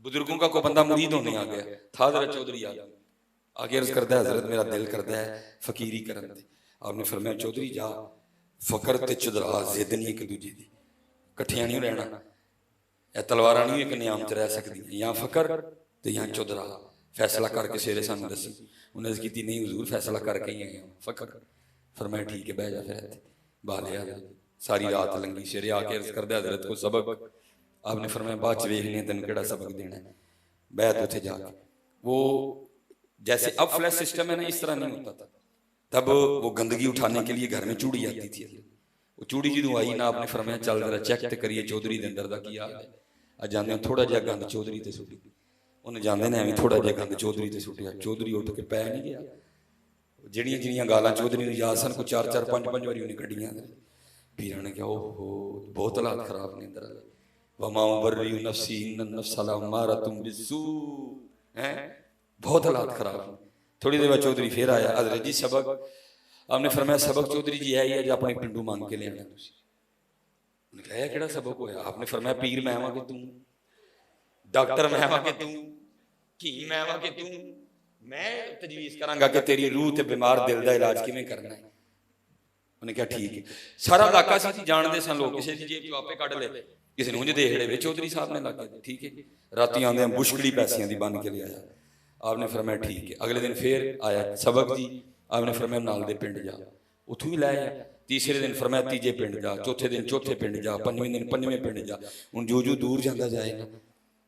بزرگوں کا کوئی بندہ مرید ہونے آ گیا تھا، حضرت چودھری آگے عرض کرتا ہے حضرت میرا دل کرتا ہے فقیری کرن دے. آپ نے فرمایا چودھری جا، فقر تے چدرا زد نہیں ایک دوجے دی، کٹھیاں نہیں رہنا. اے تلواراں نہیں ایک نیام چ رہ سکدی، یا فقر تے یا چدرا. فیصلہ کر کے سیرے سانوں دسی. انہیں عرض کیتی نہیں حضور فیصلہ کر کے ہی آئے ہیں فقر. فرمایا ٹھیک ہے بہ جا پھر اتنے. بالیا ساری رات لنگی. سیرے آ کے عرض کردا حضرت کو سبق. آپ نے فرمایا بعد چ ویکھنے تینوں کیڑا سبق دینا ہے. بیعت اتنے جا کے وہ جیسے اب فلیش سسٹم ہے نا اس طرح نہیں ہوتا تھا. تب وہ گندگی اٹھانے کے لیے گھر میں چوڑی آتی تھی. وہ چوڑی جدوں آئی نا آپ نے فرمایا چل ذرا چیک تے کریے چودھری دے اندر دا کی حال ہے. اج جاندے تھوڑا جہا گند چودھری تے سٹی. انہیں جاندے نے ایویں تھوڑا جہا گند چودھری تے سٹیا. چودھری اٹھ کے پੈ نہیں گیا. جڑیاں جڑیاں گالاں چودھری نوں یاد سن کو 4 4 5 5 واری انہیں کڈیاں. پیراں نے کہا اوہ ہو بہت حالات خراب نے اندر. وما ابرئ نفسی ان النفس لامارۃ بالسوء. بہت حالات خراب. تھوڑی دیر بعد چودھری پھر آیا. حضرت جی سبق. آپ نے فرمایا سبق چودھری جی ہے جو اپنے پنڈو مانگ کے لے آنا. انہوں نے کہا کہڑا سبق ہویا؟ آپ نے فرمایا پیر میں ہاں کہ توں، ڈاکٹر میں ہاں کہ توں، کی میں ہاں کہ توں. میں تجویز کراں گا کہ تیری روح تے بیمار دل دا علاج کیویں کرنا ہے. انہوں نے کہا ٹھیک ہے. سارا علاقہ سی جانتے سن لوگ. کسی دی جیب چوں آپے کڈ لے، کسی نے انج دیکھ لے چودھری صاحب نے لگ گئے. ٹھیک ہے. راتی آندے ہیں بشکڑی پیسیاں دی بن کے لے آیا. آپ نے فرمایا ٹھیک ہے. اگلے دن پھر آیا سبق جی. آپ نے فرمایا نال دے پنڈ جا، اتھوں ہی لے آیا. تیسرے دن فرمایا تیجے پنڈ جا، چوتھے دن چوتھے پنڈ جا، پنجویں دن پنجویں پنڈ جا. ہن جو دور جاندا جائے نا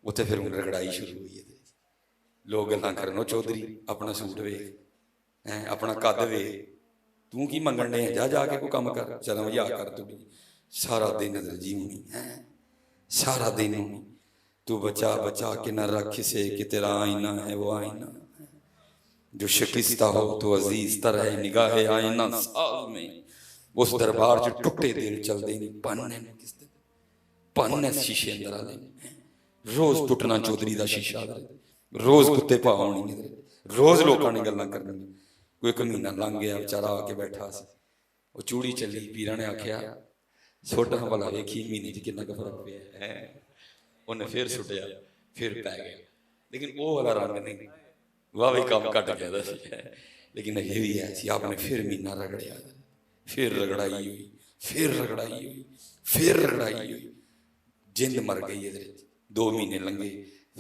اتنے پھر ہن رگڑائی شروع ہوئی ہے. لوگ گلاں کرن چودھری اپنا سوٹ ویکھ، اپنا قد ویکھ، توں کی منگن نے جا جا کے کوئی کام کر. چلو یا کر تو سارا دن جی ہونی سارا دن ہونی. تو بچا بچا کے نہ رکھ سے کہ تیرا آئینہ ہے وہ آئینہ جو شکستہ ہو تو عزیز تر ہے نگاہ آئینہ ساز میں. اس دربار جو ٹکٹے دل چل دیں پننے پننے شیشے اندر آ دیں. روز ٹوٹنا چودھری دا شیشہ دے، روز کتے پا ہونی دے، روز لوکاں نے گلاں کرنی. کوئی ایک مہینہ لنگ گیا بیچارہ آ کے بیٹھا سی. وہ چوڑی چلی. پیراں نے آکھیا سوٹا والا ویکھی مہینے چ کتنا فرق پیا ہے. انہیں پھر سٹیا پھر پی گیا. لیکن وہ والا رنگ نہیں، وہ بھی کام کٹ گیا سی. لیکن یہ بھی ہے سی. آپ نے پھر مہینہ رگڑیا، پھر رگڑائی ہوئی، پھر رگڑائی ہوئی، پھر رگڑائی ہوئی. جند مر گئی ہے. 2 مہینے لنگے.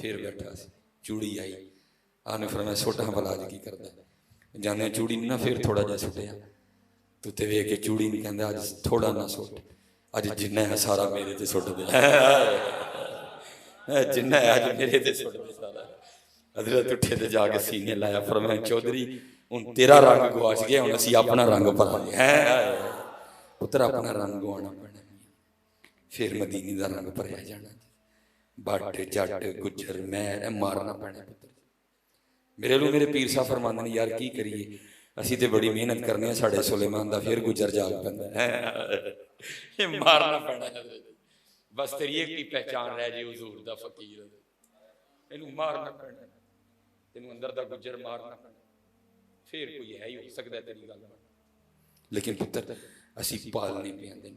پھر بیٹھا سی. چوڑی آئی. آپ نے فرمایا سوٹا والا اج کی کردا ہے؟ جانے چوڑی نہ پھر تھوڑا جہا سٹیا. تو تے ویکھ کے چوڑی نہیں کہندا اج تھوڑا نہ سٹ، اج جنہ ہے سارا میرے تے سٹ دے. جنہ ہے اج میرے تے سٹ دے سارا. حضرت اٹھے تے جا کے سینے لایا. فرمایا چودھری ہن تیرا رنگ گواچ گیا، ہن اسی اپنا رنگ بھرا لیا. پتر اپنا رنگ گوانا پینا. پھر مدینے دا رنگ بھریا جانا. بٹ جٹ گجر میں مارنا پینا. میرے لو میرے پیر صاحب فرماندے نے یار کی کریے اسی تے بڑی محنت کرنے ہیں. ساڈے سلیمان دا پھر گجر جاگ پیندا ہے. مارنا پینا بس. تیری ایک ہی پہچان رہ جی حضور دا فقیر. اینوں مارنا پینا، تینوں اندر دا گجر مارنا پینا. پھر کوئی ہے ہی ہو سکدا ہے تیری گل. لیکن پتر اسی پالنے پہ دن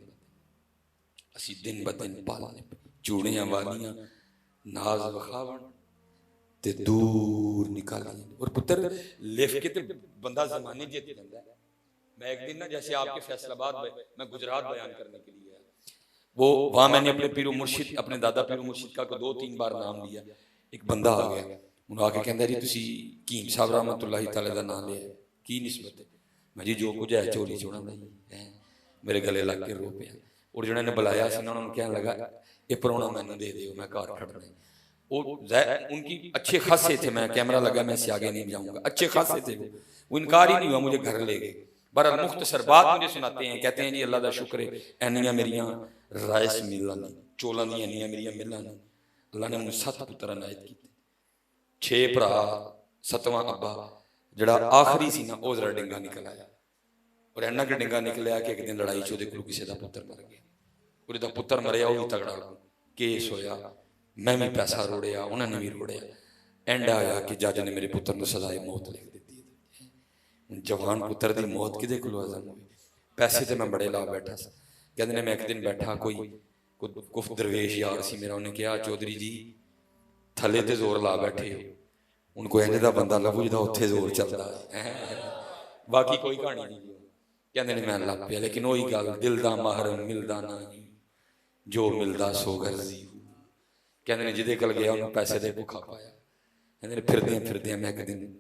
اسی دن ب دن پالنے پہ. چوڑیاں والیاں ناز وکھاون تے دور نکالیں. اور پتر لکھ کے تے بندہ زمانے جیت جاندا ہے. میں ایک دن نا جیسے آپ کے فیصل آباد میں گجرات بیان کرنے کے لیے آیا. وہ وہاں میں نے اپنے پیر و مرشد اپنے دادا پیر و مرشد کا 2-3 بار نام لیا. ایک بندہ آ گیا. انہوں آ کے کہندا جی تسی کیم صاحب رحمۃ اللہ تعالی دا نام لیا کی نسبت ہے؟ میں جی جو کچھ ہے چولی چوڑا نہیں. میرے گلے لگ کے رو پیا. اور جنہوں نے بلایا سی انہوں نے کہنے لگا یہ پرونا مینوں دے دیو میں گھر کھڑنا. ان کی اچھے خاصے تھے. میں کیمرہ لگا میں سے آگے نہیں جاؤں گا. اچھے خاصے تھے. وہ انکار ہی نہیں ہوا. مجھے گھر لے گئے. بہرحال مختصر بات مجھے سناتے ہیں. کہتے ہیں جی اللہ دا شکر ہے اینیاں میریاں رائس ملاں چولاں دی اینیاں میریاں ملاں. اللہ نے مجھے 7 پتر عنایت کیتے. 6 بھرا 7واں ابا جڑا آخری سی نا او ذرا ڈنگا نکل آیا. اور اینا کہ ڈنگا نکلیا کہ ایک دن لڑائی چودے کلو کسی دا پتر مر گیا. اور دا پتر مریا وہ بھی تگڑا کیس ہویا. میں بھی پیسہ روڑیا, انہوں نے بھی روڑیا. اینڈ آیا کہ جج نے میرے پتر کو سزائے موت لکھ دیتی. جوان پتر دی موت کدے کولوں عزم ہوئی. پیسے تے میں بڑے لا بیٹھا سا. کہندے نے میں ایک دن بیٹھا کوئی درویش یار سی میرا, انہیں کہا چودھری جی ਥੱਲੇ ਤੇ ਜ਼ੋਰ ਲਾ ਬੈਠੇ ਹੋ। ਹੁਣ ਕੋਈ ਇੰਝ ਦਾ ਬੰਦਾ ਲੱਭੂ ਜਿਹਦਾ ਉੱਥੇ ਜ਼ੋਰ ਚੱਲਦਾ ਹੈ। ਬਾਕੀ ਕੋਈ ਕਹਾਣੀ ਨਹੀਂ। ਕਹਿੰਦੇ ਨੇ ਮੈਂ ਲੱਭ ਪਿਆ, ਲੇਕਿਨ ਉਹੀ ਗੱਲ, ਦਿਲ ਦਾ ਮਾਹਰ ਮਿਲਦਾ ਨਹੀਂ, ਜੋ ਮਿਲਦਾ ਸੋ ਗਰਜ਼ੀ। ਕਹਿੰਦੇ ਨੇ ਜਿਹਦੇ ਕੋਲ ਗਿਆ ਉਹਨੂੰ ਪੈਸੇ ਦੇ ਭੁੱਖਾ ਪਾਇਆ। ਕਹਿੰਦੇ ਨੇ ਫਿਰਦਿਆਂ ਫਿਰਦਿਆਂ ਮੈਂ ਇੱਕ ਦਿਨ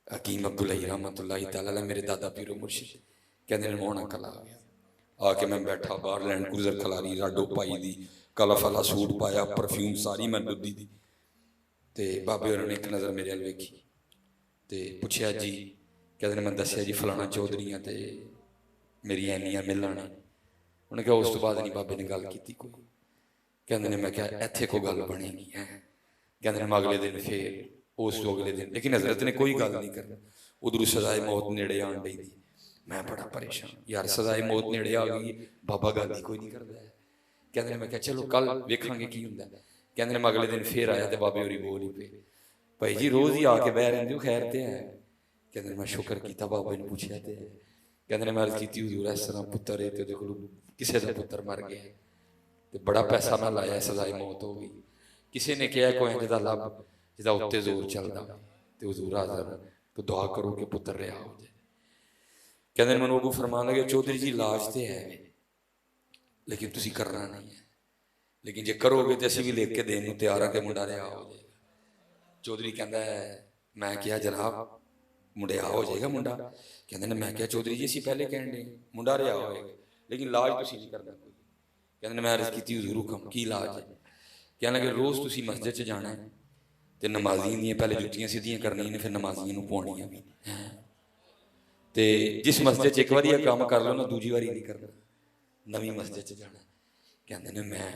ਹਕੀਮ ਅਬਦੁੱਲਾਹੀ ਰਹਿਮਤੁல்லாਹੀ ਤਆਲਾ ਮੇਰੇ ਦਾਦਾ ਪੀਰੋ ਮੁਰਸ਼ਿਦ ਕਹਿੰਦੇ ਨੇ ਮੋਹਣਾ ਕਲਾ ਆ ਗਿਆ। ਆ ਕੇ ਮੈਂ ਬੈਠਾ ਬਾਹਰ, ਲੈਂਡ ਕਰੂਜ਼ਰ ਖਲਾਰੀ ਰਾਡੋ ਪਾਈ ਦੀ, ਕਲਫ ਵਾਲਾ ਸੂਟ ਪਾਇਆ, ਪਰਫਿਊਮ ਸਾਰੀ ਮੈਂ ਦੁੱਧੀ ਦੀ। ਤੇ ਬਾਬੇ ਹੋਰਾਂ ਨੇ ਇੱਕ ਨਜ਼ਰ ਮੇਰੇ ਵੱਲ ਵੇਖੀ ਤੇ ਪੁੱਛਿਆ ਜੀ, ਕਹਿੰਦੇ ਨੇ ਮੈਂ ਦੱਸਿਆ ਜੀ ਫਲਾਣਾ ਚੌਧਰੀ ਆ ਤੇ ਮੇਰੀਆਂ ਇੰਨੀਆਂ ਮਿਲਾਂ ਨੇ। ਉਹਨੇ ਕਿਹਾ ਉਸ ਤੋਂ ਬਾਅਦ ਨਹੀਂ ਬਾਬੇ ਨੇ ਗੱਲ ਕੀਤੀ ਕੋਈ। ਕਹਿੰਦੇ ਨੇ ਮੈਂ ਕਿਹਾ ਇੱਥੇ ਕੋਈ ਗੱਲ ਬਣੇਗੀ ਹੈ। ਕਹਿੰਦੇ ਨੇ ਮੈਂ ਅਗਲੇ ਦਿਨ ਫੇਰ ਉਸ ਤੋਂ ਅਗਲੇ ਦਿਨ, ਲੇਕਿਨ ਹਜ਼ਰਤ ਨੇ ਕੋਈ ਗੱਲ ਨਹੀਂ ਕਰਨੀ। ਉਧਰੋਂ ਸਜ਼ਾਏ ਮੌਤ ਨੇੜੇ ਆਉਣ ਡਈ ਦੀ। ਮੈਂ ਬੜਾ ਪਰੇਸ਼ਾਨ, ਯਾਰ ਸਜ਼ਾਏ ਮੌਤ ਨੇੜੇ ਆ ਗਈ, ਬਾਬਾ ਗੱਲ ਹੀ ਕੋਈ ਨਹੀਂ ਕਰਦਾ। ਕਹਿੰਦੇ ਨੇ ਮੈਂ ਕਿਹਾ ਚਲੋ ਕੱਲ ਵੇਖਾਂਗੇ ਕੀ ਹੁੰਦਾ। ਕਹਿੰਦੇ ਨੇ ਮੈਂ ਅਗਲੇ ਦਿਨ ਫੇਰ ਆਇਆ ਤੇ ਬਾਬੇ ਹੋਰੀ ਬੋਲ ਹੀ ਪਏ, ਭਾਈ ਜੀ ਰੋਜ਼ ਹੀ ਆ ਕੇ ਬਹਿ ਰਹਿੰਦੇ ਹੋ, ਖੈਰ ਤੇ ਹੈ? ਕਹਿੰਦੇ ਨੇ ਮੈਂ ਸ਼ੁਕਰ ਕੀਤਾ, ਬਾਬਾ ਨੂੰ ਪੁੱਛਿਆ ਤੇ ਕਹਿੰਦੇ ਨੇ ਮੈਂ ਅਰਜ਼ ਕੀਤੀ ਹਜ਼ੂਰ ਇਸ ਤਰ੍ਹਾਂ ਪੁੱਤਰ ਹੈ ਤੇ ਉਹਦੇ ਕੋਲ ਕਿਸੇ ਦਾ ਪੁੱਤਰ ਮਰ ਗਿਆ ਤੇ ਬੜਾ ਪੈਸਾ ਮੈਂ ਲਾਇਆ, ਸਜ਼ਾਏ ਮੌਤ ਹੋ ਗਈ। ਕਿਸੇ ਨੇ ਕਿਹਾ ਕੋਈ ਇੰਝ ਦਾ ਲੱਭ ਜਿਹਦਾ ਉੱਤੇ ਜ਼ੋਰ ਚੱਲਦਾ ਤੇ ਹਜ਼ੂਰ ਹਾਜ਼ਰ ਤੂੰ ਦੁਆ ਕਰੋ ਕਿ ਪੁੱਤਰ ਰਿਹਾ ਹੋ ਜਾਏ। ਕਹਿੰਦੇ ਨੇ ਮੈਨੂੰ ਅੱਗੋਂ ਫਰਮਾਨ ਲੱਗੇ ਚੌਧਰੀ ਜੀ ਇਲਾਜ ਤੇ ਹੈ ਲੇਕਿਨ ਤੁਸੀਂ ਕਰਨਾ ਨਹੀਂ ਹੈ, ਲੇਕਿਨ ਜੇ ਕਰੋਗੇ ਤੇ ਅਸੀਂ ਵੀ ਲਿਖ ਕੇ ਦੇਣ ਨੂੰ ਤਿਆਰ ਹਾਂ ਕਿ ਮੁੰਡਾ ਰਿਹਾ ਹੋ ਜਾਏਗਾ। ਚੌਧਰੀ ਕਹਿੰਦਾ ਮੈਂ ਕਿਹਾ ਜਨਾਬ ਮੁੰਡਿਆ ਹੋ ਜਾਏਗਾ ਮੁੰਡਾ। ਕਹਿੰਦੇ ਨੇ ਮੈਂ ਕਿਹਾ ਚੌਧਰੀ ਜੀ ਅਸੀਂ ਪਹਿਲੇ ਕਹਿਣ ਦੇ ਮੁੰਡਾ ਰਿਹਾ ਹੋਏਗਾ, ਲੇਕਿਨ ਇਲਾਜ ਤੁਸੀਂ ਨਹੀਂ ਕਰਨਾ ਕੋਈ। ਕਹਿੰਦੇ ਨੇ ਮੈਂ ਅਰਜ਼ ਕੀਤੀ ਹਜ਼ੂਰ ਹੁਕਮ ਕੀ ਇਲਾਜ ਹੈ? ਕਹਿਣ ਲੱਗੇ ਰੋਜ਼ ਤੁਸੀਂ ਮਸਜਿਦ 'ਚ ਜਾਣਾ ਤੇ ਨਮਾਜ਼ੀਆਂ ਦੀਆਂ ਪਹਿਲੇ ਜੁੱਤੀਆਂ ਸਿੱਧੀਆਂ ਕਰਨੀਆਂ ਨੇ, ਫਿਰ ਨਮਾਜ਼ੀਆਂ ਨੂੰ ਪਵਾਉਣੀਆਂ ਵੀ ਤੇ ਜਿਸ ਮਸਜਿਦ 'ਚ ਇੱਕ ਵਾਰੀ ਇਹ ਕੰਮ ਕਰ ਲਓ ਨਾ ਦੂਜੀ ਵਾਰੀ ਨਹੀਂ ਕਰਨਾ, ਨਵੀਂ ਮਸਜਿਦ 'ਚ ਜਾਣਾ। ਕਹਿੰਦੇ ਨੇ ਮੈਂ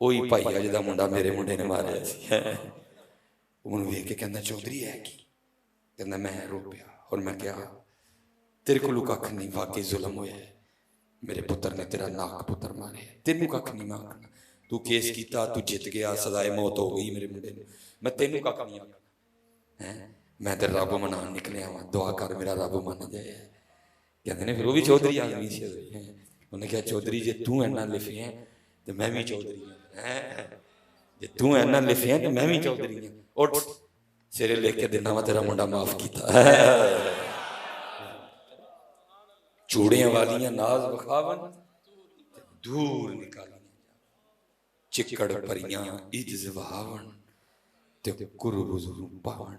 ਉਹੀ ਭਾਈਆ ਜਿਹਦਾ ਮੁੰਡਾ ਮੇਰੇ ਮੁੰਡੇ ਨੇ ਮਾਰਿਆ ਸੀ। ਉਹਨੂੰ ਵੇਖ ਕੇ ਕਹਿੰਦਾ ਚੌਧਰੀ ਹੈ ਕੀ? ਕਹਿੰਦਾ ਮੈਂ ਰੋ ਪਿਆ ਔਰ ਮੈਂ ਕਿਹਾ ਤੇਰੇ ਕੋਲੋਂ ਕੱਖ ਨਹੀਂ, ਵਾਕਈ ਜ਼ੁਲਮ ਹੋਇਆ, ਮੇਰੇ ਪੁੱਤਰ ਨੇ ਤੇਰਾ ਨਾਕ ਪੁੱਤਰ ਮਾਰਿਆ, ਤੈਨੂੰ ਕੱਖ ਨਹੀਂ ਮੈਂ ਆਖਣਾ, ਤੂੰ ਕੇਸ ਕੀਤਾ ਤੂੰ ਜਿੱਤ ਗਿਆ, ਸਜ਼ਾਏ ਮੌਤ ਹੋ ਗਈ ਮੇਰੇ ਮੁੰਡੇ ਨੂੰ, ਮੈਂ ਤੈਨੂੰ ਕੱਖ ਨਹੀਂ ਆਖਣਾ ਹੈ, ਮੈਂ ਤੇ ਰੱਬ ਮਨਾਉਣ ਨਿਕਲਿਆ ਵਾਂ, ਦੁਆ ਕਰ ਮੇਰਾ ਰੱਬ ਮੰਨ ਜਾਏ। ਕਹਿੰਦੇ ਨੇ ਫਿਰ ਉਹ ਵੀ ਚੌਧਰੀ ਆਦਮੀ ਸੀ। ਉਹਨੇ ਕਿਹਾ ਚੌਧਰੀ ਜੇ ਤੂੰ ਇੰਨਾ ਲਿਖਿਆ ਤੇ ਮੈਂ ਵੀ ਚੌਧਰੀ ਹਾਂ, ਜੇ ਤੂੰ ਇੰਨਾ ਲਿਖਿਆ ਤੇ ਮੈਂ ਵੀ ਚੌਧਰੀ ਹਾਂ, ਉੱਠ ਸਿਰੇ ਲਿਖ ਕੇ ਦੇਣਾ ਵਾ ਤੇਰਾ ਮੁੰਡਾ ਮਾਫ ਕੀਤਾ। ਚੂੜਿਆਂ ਵਾਲੀਆਂ ਨਾਜ਼ ਵਿਖਾਵਨ ਦੂਰ ਨਿਕਾਲੀਆਂ, ਚਿੱਕੜ ਭਰੀਆਂ ਇਜਜ਼ ਵਹਾਵਨ ਤੇ ਕੁਰਬਜ਼ੁਰੂ ਪਾਵਨ।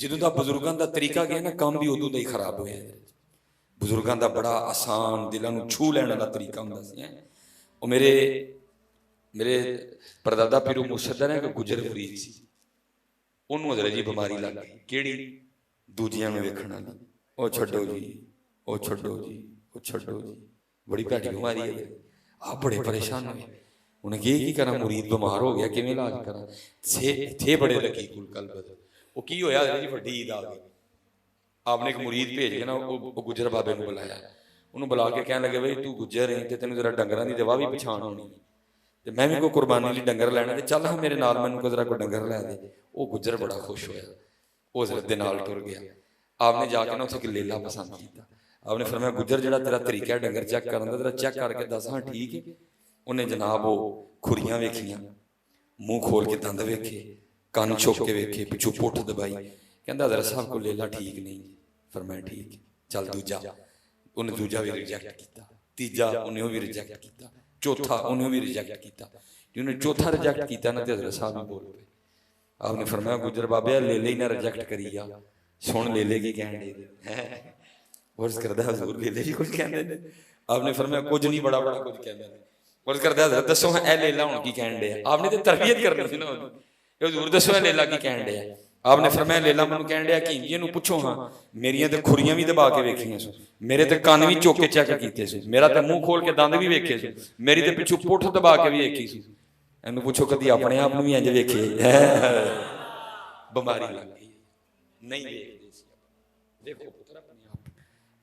ਜਦੋਂ ਦਾ ਬਜ਼ੁਰਗਾਂ ਦਾ ਤਰੀਕਾ ਗਿਆ ਨਾ ਕੰਮ ਵੀ ਉਦੋਂ ਦਾ ਹੀ ਖਰਾਬ ਹੋਇਆ। ਬਜ਼ੁਰਗਾਂ ਦਾ ਬੜਾ ਆਸਾਨ ਦਿਲਾਂ ਨੂੰ ਛੂ ਲੈਣ ਵਾਲਾ ਤਰੀਕਾ ਹੁੰਦਾ ਸੀ। ਉਹ ਮੇਰੇ ਪਰਦਾਦਾ ਪੀਰੂ ਮੁਰਸ਼ਦ ਨੇ ਇੱਕ ਗੁਜਰ ਫਰੀਦ ਸੀ, ਉਹਨੂੰ ਹਜ਼ਰਤ ਜੀ ਬਿਮਾਰੀ ਲੱਗ ਗਈ। ਕਿਹੜੀ? ਦੂਜਿਆਂ ਨੂੰ ਵੇਖਣ ਵਾਲੀ। ਉਹ ਛੱਡੋ ਜੀ, ਉਹ ਛੱਡੋ ਜੀ, ਉਹ ਛੱਡੋ ਜੀ, ਬੜੀ ਭੈੜੀ ਬਿਮਾਰੀ ਹੈ। ਆਪ ਬੜੇ ਪਰੇਸ਼ਾਨ ਹੋਏ। ਉਹਨੇ ਕੀ ਕਰਾਂ, ਮੁਰੀਦ ਬਿਮਾਰ ਹੋ ਗਿਆ, ਕਿਵੇਂ ਇਲਾਜ ਕਰਾਂ? ਥੇ ਬੜੇ ਰਕੀਕੁਲ ਕਲਬ। ਉਹ ਕੀ ਹੋਇਆ ਹਜ਼ਰਤ ਜੀ, ਵੱਡੀ ਈਦ ਆ ਗਈ। ਆਪਨੇ ਇੱਕ ਮੁਰੀਦ ਭੇਜ ਕੇ ਨਾ ਉਹ ਗੁੱਜਰ ਬਾਬੇ ਨੂੰ ਬੁਲਾਇਆ। ਉਹਨੂੰ ਬੁਲਾ ਕੇ ਕਹਿਣ ਲੱਗੇ, ਬਈ ਤੂੰ ਗੁੱਜਰ ਹੈ ਤੇ ਤੈਨੂੰ ਜ਼ਰਾ ਡੰਗਰਾਂ ਦੀ ਦਵਾ ਵੀ ਪਛਾਣ ਹੋਣੀ, ਤੇ ਮੈਂ ਵੀ ਕੋਈ ਕੁਰਬਾਨੀ ਲਈ ਡੰਗਰ ਲੈਣਾ, ਤੇ ਚੱਲ ਹਾਂ ਮੇਰੇ ਨਾਲ, ਮੈਨੂੰ ਕੋਈ ਜ਼ਰਾ ਕੋਈ ਡੰਗਰ ਲੈ ਦੇ। ਉਹ ਗੁੱਜਰ ਬੜਾ ਖੁਸ਼ ਹੋਇਆ, ਉਹ ਹਜ਼ਰਤ ਦੇ ਨਾਲ ਟੁਰ ਗਿਆ। ਆਪਨੇ ਜਾ ਕੇ ਨਾ ਉੱਥੇ ਇੱਕ ਲੇਲਾ ਪਸੰਦ ਕੀਤਾ। ਆਪਨੇ ਫਰਮਾਇਆ, ਗੁੱਜਰ ਜਿਹੜਾ ਤੇਰਾ ਤਰੀਕਾ ਹੈ ਡੰਗਰ ਚੈੱਕ ਕਰਨ ਦਾ, ਤੇਰਾ ਚੈੱਕ ਕਰਕੇ ਦੱਸ ਹਾਂ ਠੀਕ ਹੈ। ਉਹਨੇ ਜਨਾਬ ਉਹ ਖੁਰੀਆਂ ਵੇਖੀਆਂ, ਮੂੰਹ ਖੋਲ ਕੇ ਦੰਦ ਵੇਖੇ, ਕੰਨ ਛੁੱਪ ਕੇ ਵੇਖੇ, ਪਿੱਛੋਂ ਪੁੱਠ ਦਬਾਈ। ਕਹਿੰਦਾ ਹਜ਼ਰਤ ਸਾਹਿਬ ਕੋਲ ਲੇਲਾ ਠੀਕ ਨਹੀਂ। ਫਰਮਾਇਆ ਠੀਕ, ਚੱਲ ਦੂਜਾ। ਉਹਨੇ ਦੂਜਾ ਵੀ ਰਿਜੈਕਟ ਕੀਤਾ, ਤੀਜਾ ਉਹਨੇ ਉਹ ਵੀ ਰਿਜੈਕਟ ਕੀਤਾ, ਚੌਥਾ ਉਹਨੇ ਉਹ ਵੀ ਰਿਜੈਕਟ ਕੀਤਾ। ਜਿਹਨੇ ਚੌਥਾ ਰਿਜੈਕਟ ਕੀਤਾ ਨਾ ਤੇ ਹਜ਼ਰਤ ਸਾਹਿਬ ਵੀ ਬੋਲ ਪਏ। ਆਪਨੇ ਫਰਮਾਇਆ, ਗੁੱਜਰ ਬਾਬੇ ਲੇਲੇ ਹੀ ਨਾ ਰਿਜੈਕਟ ਕਰੀ ਆ, ਸੁਣ ਲੇਲੇ ਕੀ ਕਹਿਣ ਦੇ ਹੈ। ਵਰਜ਼ ਕਰਦਾ ਹਜ਼ੂਰ ਲੇਲੇ ਜੀ ਕੁਝ ਕਹਿੰਦੇ ਨੇ। ਆਪਨੇ ਫਰਮਾਇਆ ਕੁਝ ਨਹੀਂ, ਬੜਾ ਬੜਾ ਕੁਝ ਕਹਿੰਦੇ ਨੇ। ਵਰਜ਼ ਕਰਦਾ ਹਜ਼ਰਤ ਦੱਸੋ ਇਹ ਲੇਲਾ ਹੁਣ ਕੀ ਕਹਿਣ ਦੇ ਆ। ਆਪਨੇ ਤੇ ਤਰਬੀਅਤ ਕਰਨੀ ਸੀ ਨਾ ਉਹਦੀ, ਹਜ਼ੂਰ ਦੱਸੋ ਇਹ ਲੇਲਾ ਕੀ ਕਹਿਣ ਦੇ ਆ। ਆਪਨੇ ਫਰਮਾਇਆ ਲੇਲਾ ਮੈਨੂੰ ਕਹਿਣ ਡਿਆ ਕਿ ਇਹਨੂੰ ਪੁੱਛੋ ਹਾਂ, ਮੇਰੀਆਂ ਤੇ ਖੁਰੀਆਂ ਵੀ ਦਬਾ ਕੇ ਵੇਖੀਆਂ ਸੀ, ਮੇਰੇ ਤੇ ਕੰਨ ਵੀ ਚੁੱਕ ਕੇ ਚੈੱਕ ਕੀਤੇ ਸੀ, ਮੇਰਾ ਤੇ ਮੂੰਹ ਖੋਲ ਕੇ ਦੰਦ ਵੀ ਵੇਖੇ ਸੀ, ਮੇਰੀ ਤੇ ਪਿੱਛੋਂ ਪੁੱਠ ਦਬਾ ਕੇ ਵੀ ਵੇਖੀ ਸੀ। ਇਹਨੂੰ ਪੁੱਛੋ ਕਦੀ ਆਪਣੇ ਆਪ ਨੂੰ ਵੀ ਇੰਜ ਵੇਖੇ। ਬਿਮਾਰੀ ਲੱਗ ਗਈ, ਨਹੀਂ ਵੇਖਦੇ ਸੀ। ਦੇਖੋ ਪੁੱਤਰ, ਆਪਣੇ ਆਪ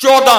14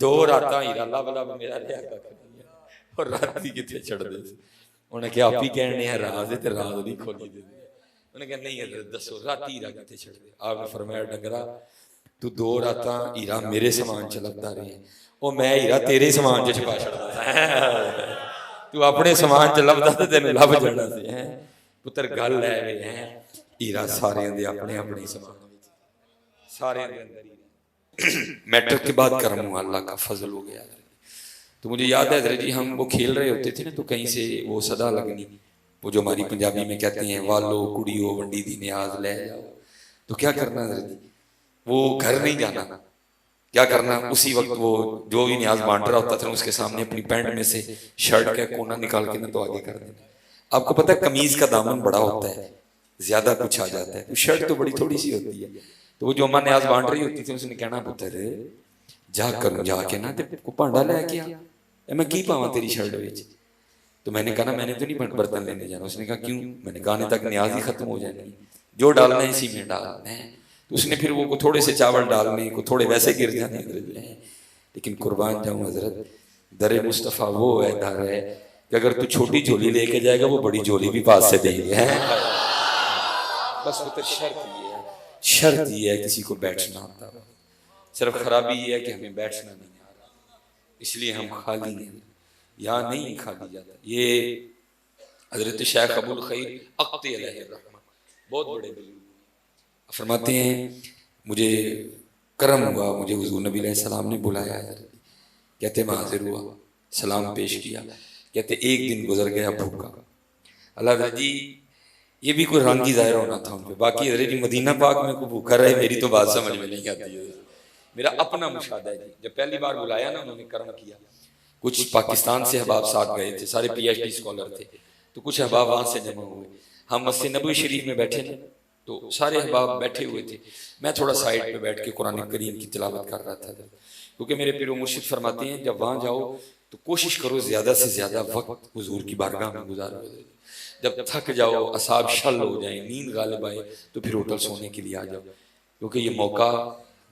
دو راتاں ہیرا لب لب میرا رہا کھ نہیں ہے اور راتی کتنے چھڑ دے سی انہیں کہا آپ ہی کہنے ہیں راز ہے تے راز نہیں کھولی دے انہیں کہا نہیں حضرت دسو راتی ہیرا کتنے چھڑ دے آپ نے فرمایا ڈنگرا تو دو راتاں ہیرا میرے سامان چ لبدا رہے وہ میں ہیرا تیرے سامان چ چھپا چھڑدا تو اپنے سامان چ لبدا تے تینوں لب جانا سی پتر گل ہے ہیرا سارے دے اپنے اپنے سامان سارے دے اندر میٹرک کے بعد کرم ہوا اللہ کا فضل ہو گیا تو مجھے یاد ہے حضرت جی ہم وہ کھیل رہے ہوتے تھے نا تو کہیں سے وہ صدا لگنی وہ جو ہماری پنجابی میں کہتے ہیں والو کڑیو ونڈی دی نیاز لے جاؤ تو کیا کرنا حضرت جی وہ گھر نہیں جانا کیا کرنا اسی وقت وہ جو بھی نیاز بانٹ رہا ہوتا تھا اس کے سامنے اپنی پینٹ میں سے شرٹ کا کونا نکال کے نہ تو آگے کر دینا آپ کو پتہ ہے قمیض کا دامن بڑا ہوتا ہے زیادہ کچھ آ جاتا ہے تو شرٹ تو بڑی تھوڑی سی ہوتی ہے تو وہ جو اماں نیاز بانٹ رہی ہوتی تھی اس نے کہنا پتر جا کروں جا کے نا کو پانڈا لے کے آ میں کی پاواں تیری شرٹ وچ تو میں نے کہا نا میں نے تو نہیں برتن لینے جانا اس نے کہا کیوں میں نے کہا آنے تک نیاز ہی ختم ہو جائے جو ڈالنا ہے اسی میں ڈالنا ہے تو اس نے پھر وہ تھوڑے سے چاول ڈالنے کو تھوڑے ویسے گر جانے لیکن قربان جاؤں حضرت در مصطفیٰ وہ ہے در ہے کہ اگر تو چھوٹی جھولی لے کے جائے گا وہ بڑی جھولی بھی پاس سے دے گے بس وہ شرط یہ ہے کسی کو بیٹھنا آتا ہے صرف خرابی یہ ہے کہ ہمیں بیٹھنا نہیں آ رہا اس لیے ہم خالی ہیں یا نہیں خالی جاتا یہ حضرت شیخ ابو الخیر اقتی علیہ الرحمہ بہت بڑے بزرگ فرماتے ہیں مجھے کرم ہوا مجھے حضور نبی علیہ السلام نے بلایا ہے کہتے میں حاضر ہوا سلام پیش کیا کہتے ایک دن گزر گیا بھوکا اللہ حضرت جی یہ بھی کوئی رنگ ہی ظاہر ہونا تھا ان پہ باقی حضرت جی مدینہ پاک میں کوئی بھوکا رہے میری تو بات سمجھ میں نہیں آتی ہے میرا اپنا مشاہدہ ہے جب پہلی بار بلایا نا انہوں نے کرم کیا کچھ پاکستان سے احباب ساتھ گئے تھے سارے پی ایچ ڈی اسکالر تھے تو کچھ احباب وہاں سے جمع ہوئے ہم مسجد نبوی شریف میں بیٹھے تھے تو سارے احباب بیٹھے ہوئے تھے میں تھوڑا سائیڈ پہ بیٹھ کے قرآن کریم کی تلاوت کر رہا تھا کیونکہ میرے پیر و مرشد فرماتے ہیں جب وہاں جاؤ تو کوشش کرو زیادہ سے زیادہ وقت حضور کی بارگاہ میں گزارو جب تھک جاؤ اعصاب شل ہو جائیں نیند غالب آئے تو پھر ہوٹل سونے کے لیے آ جاؤ کیونکہ یہ موقع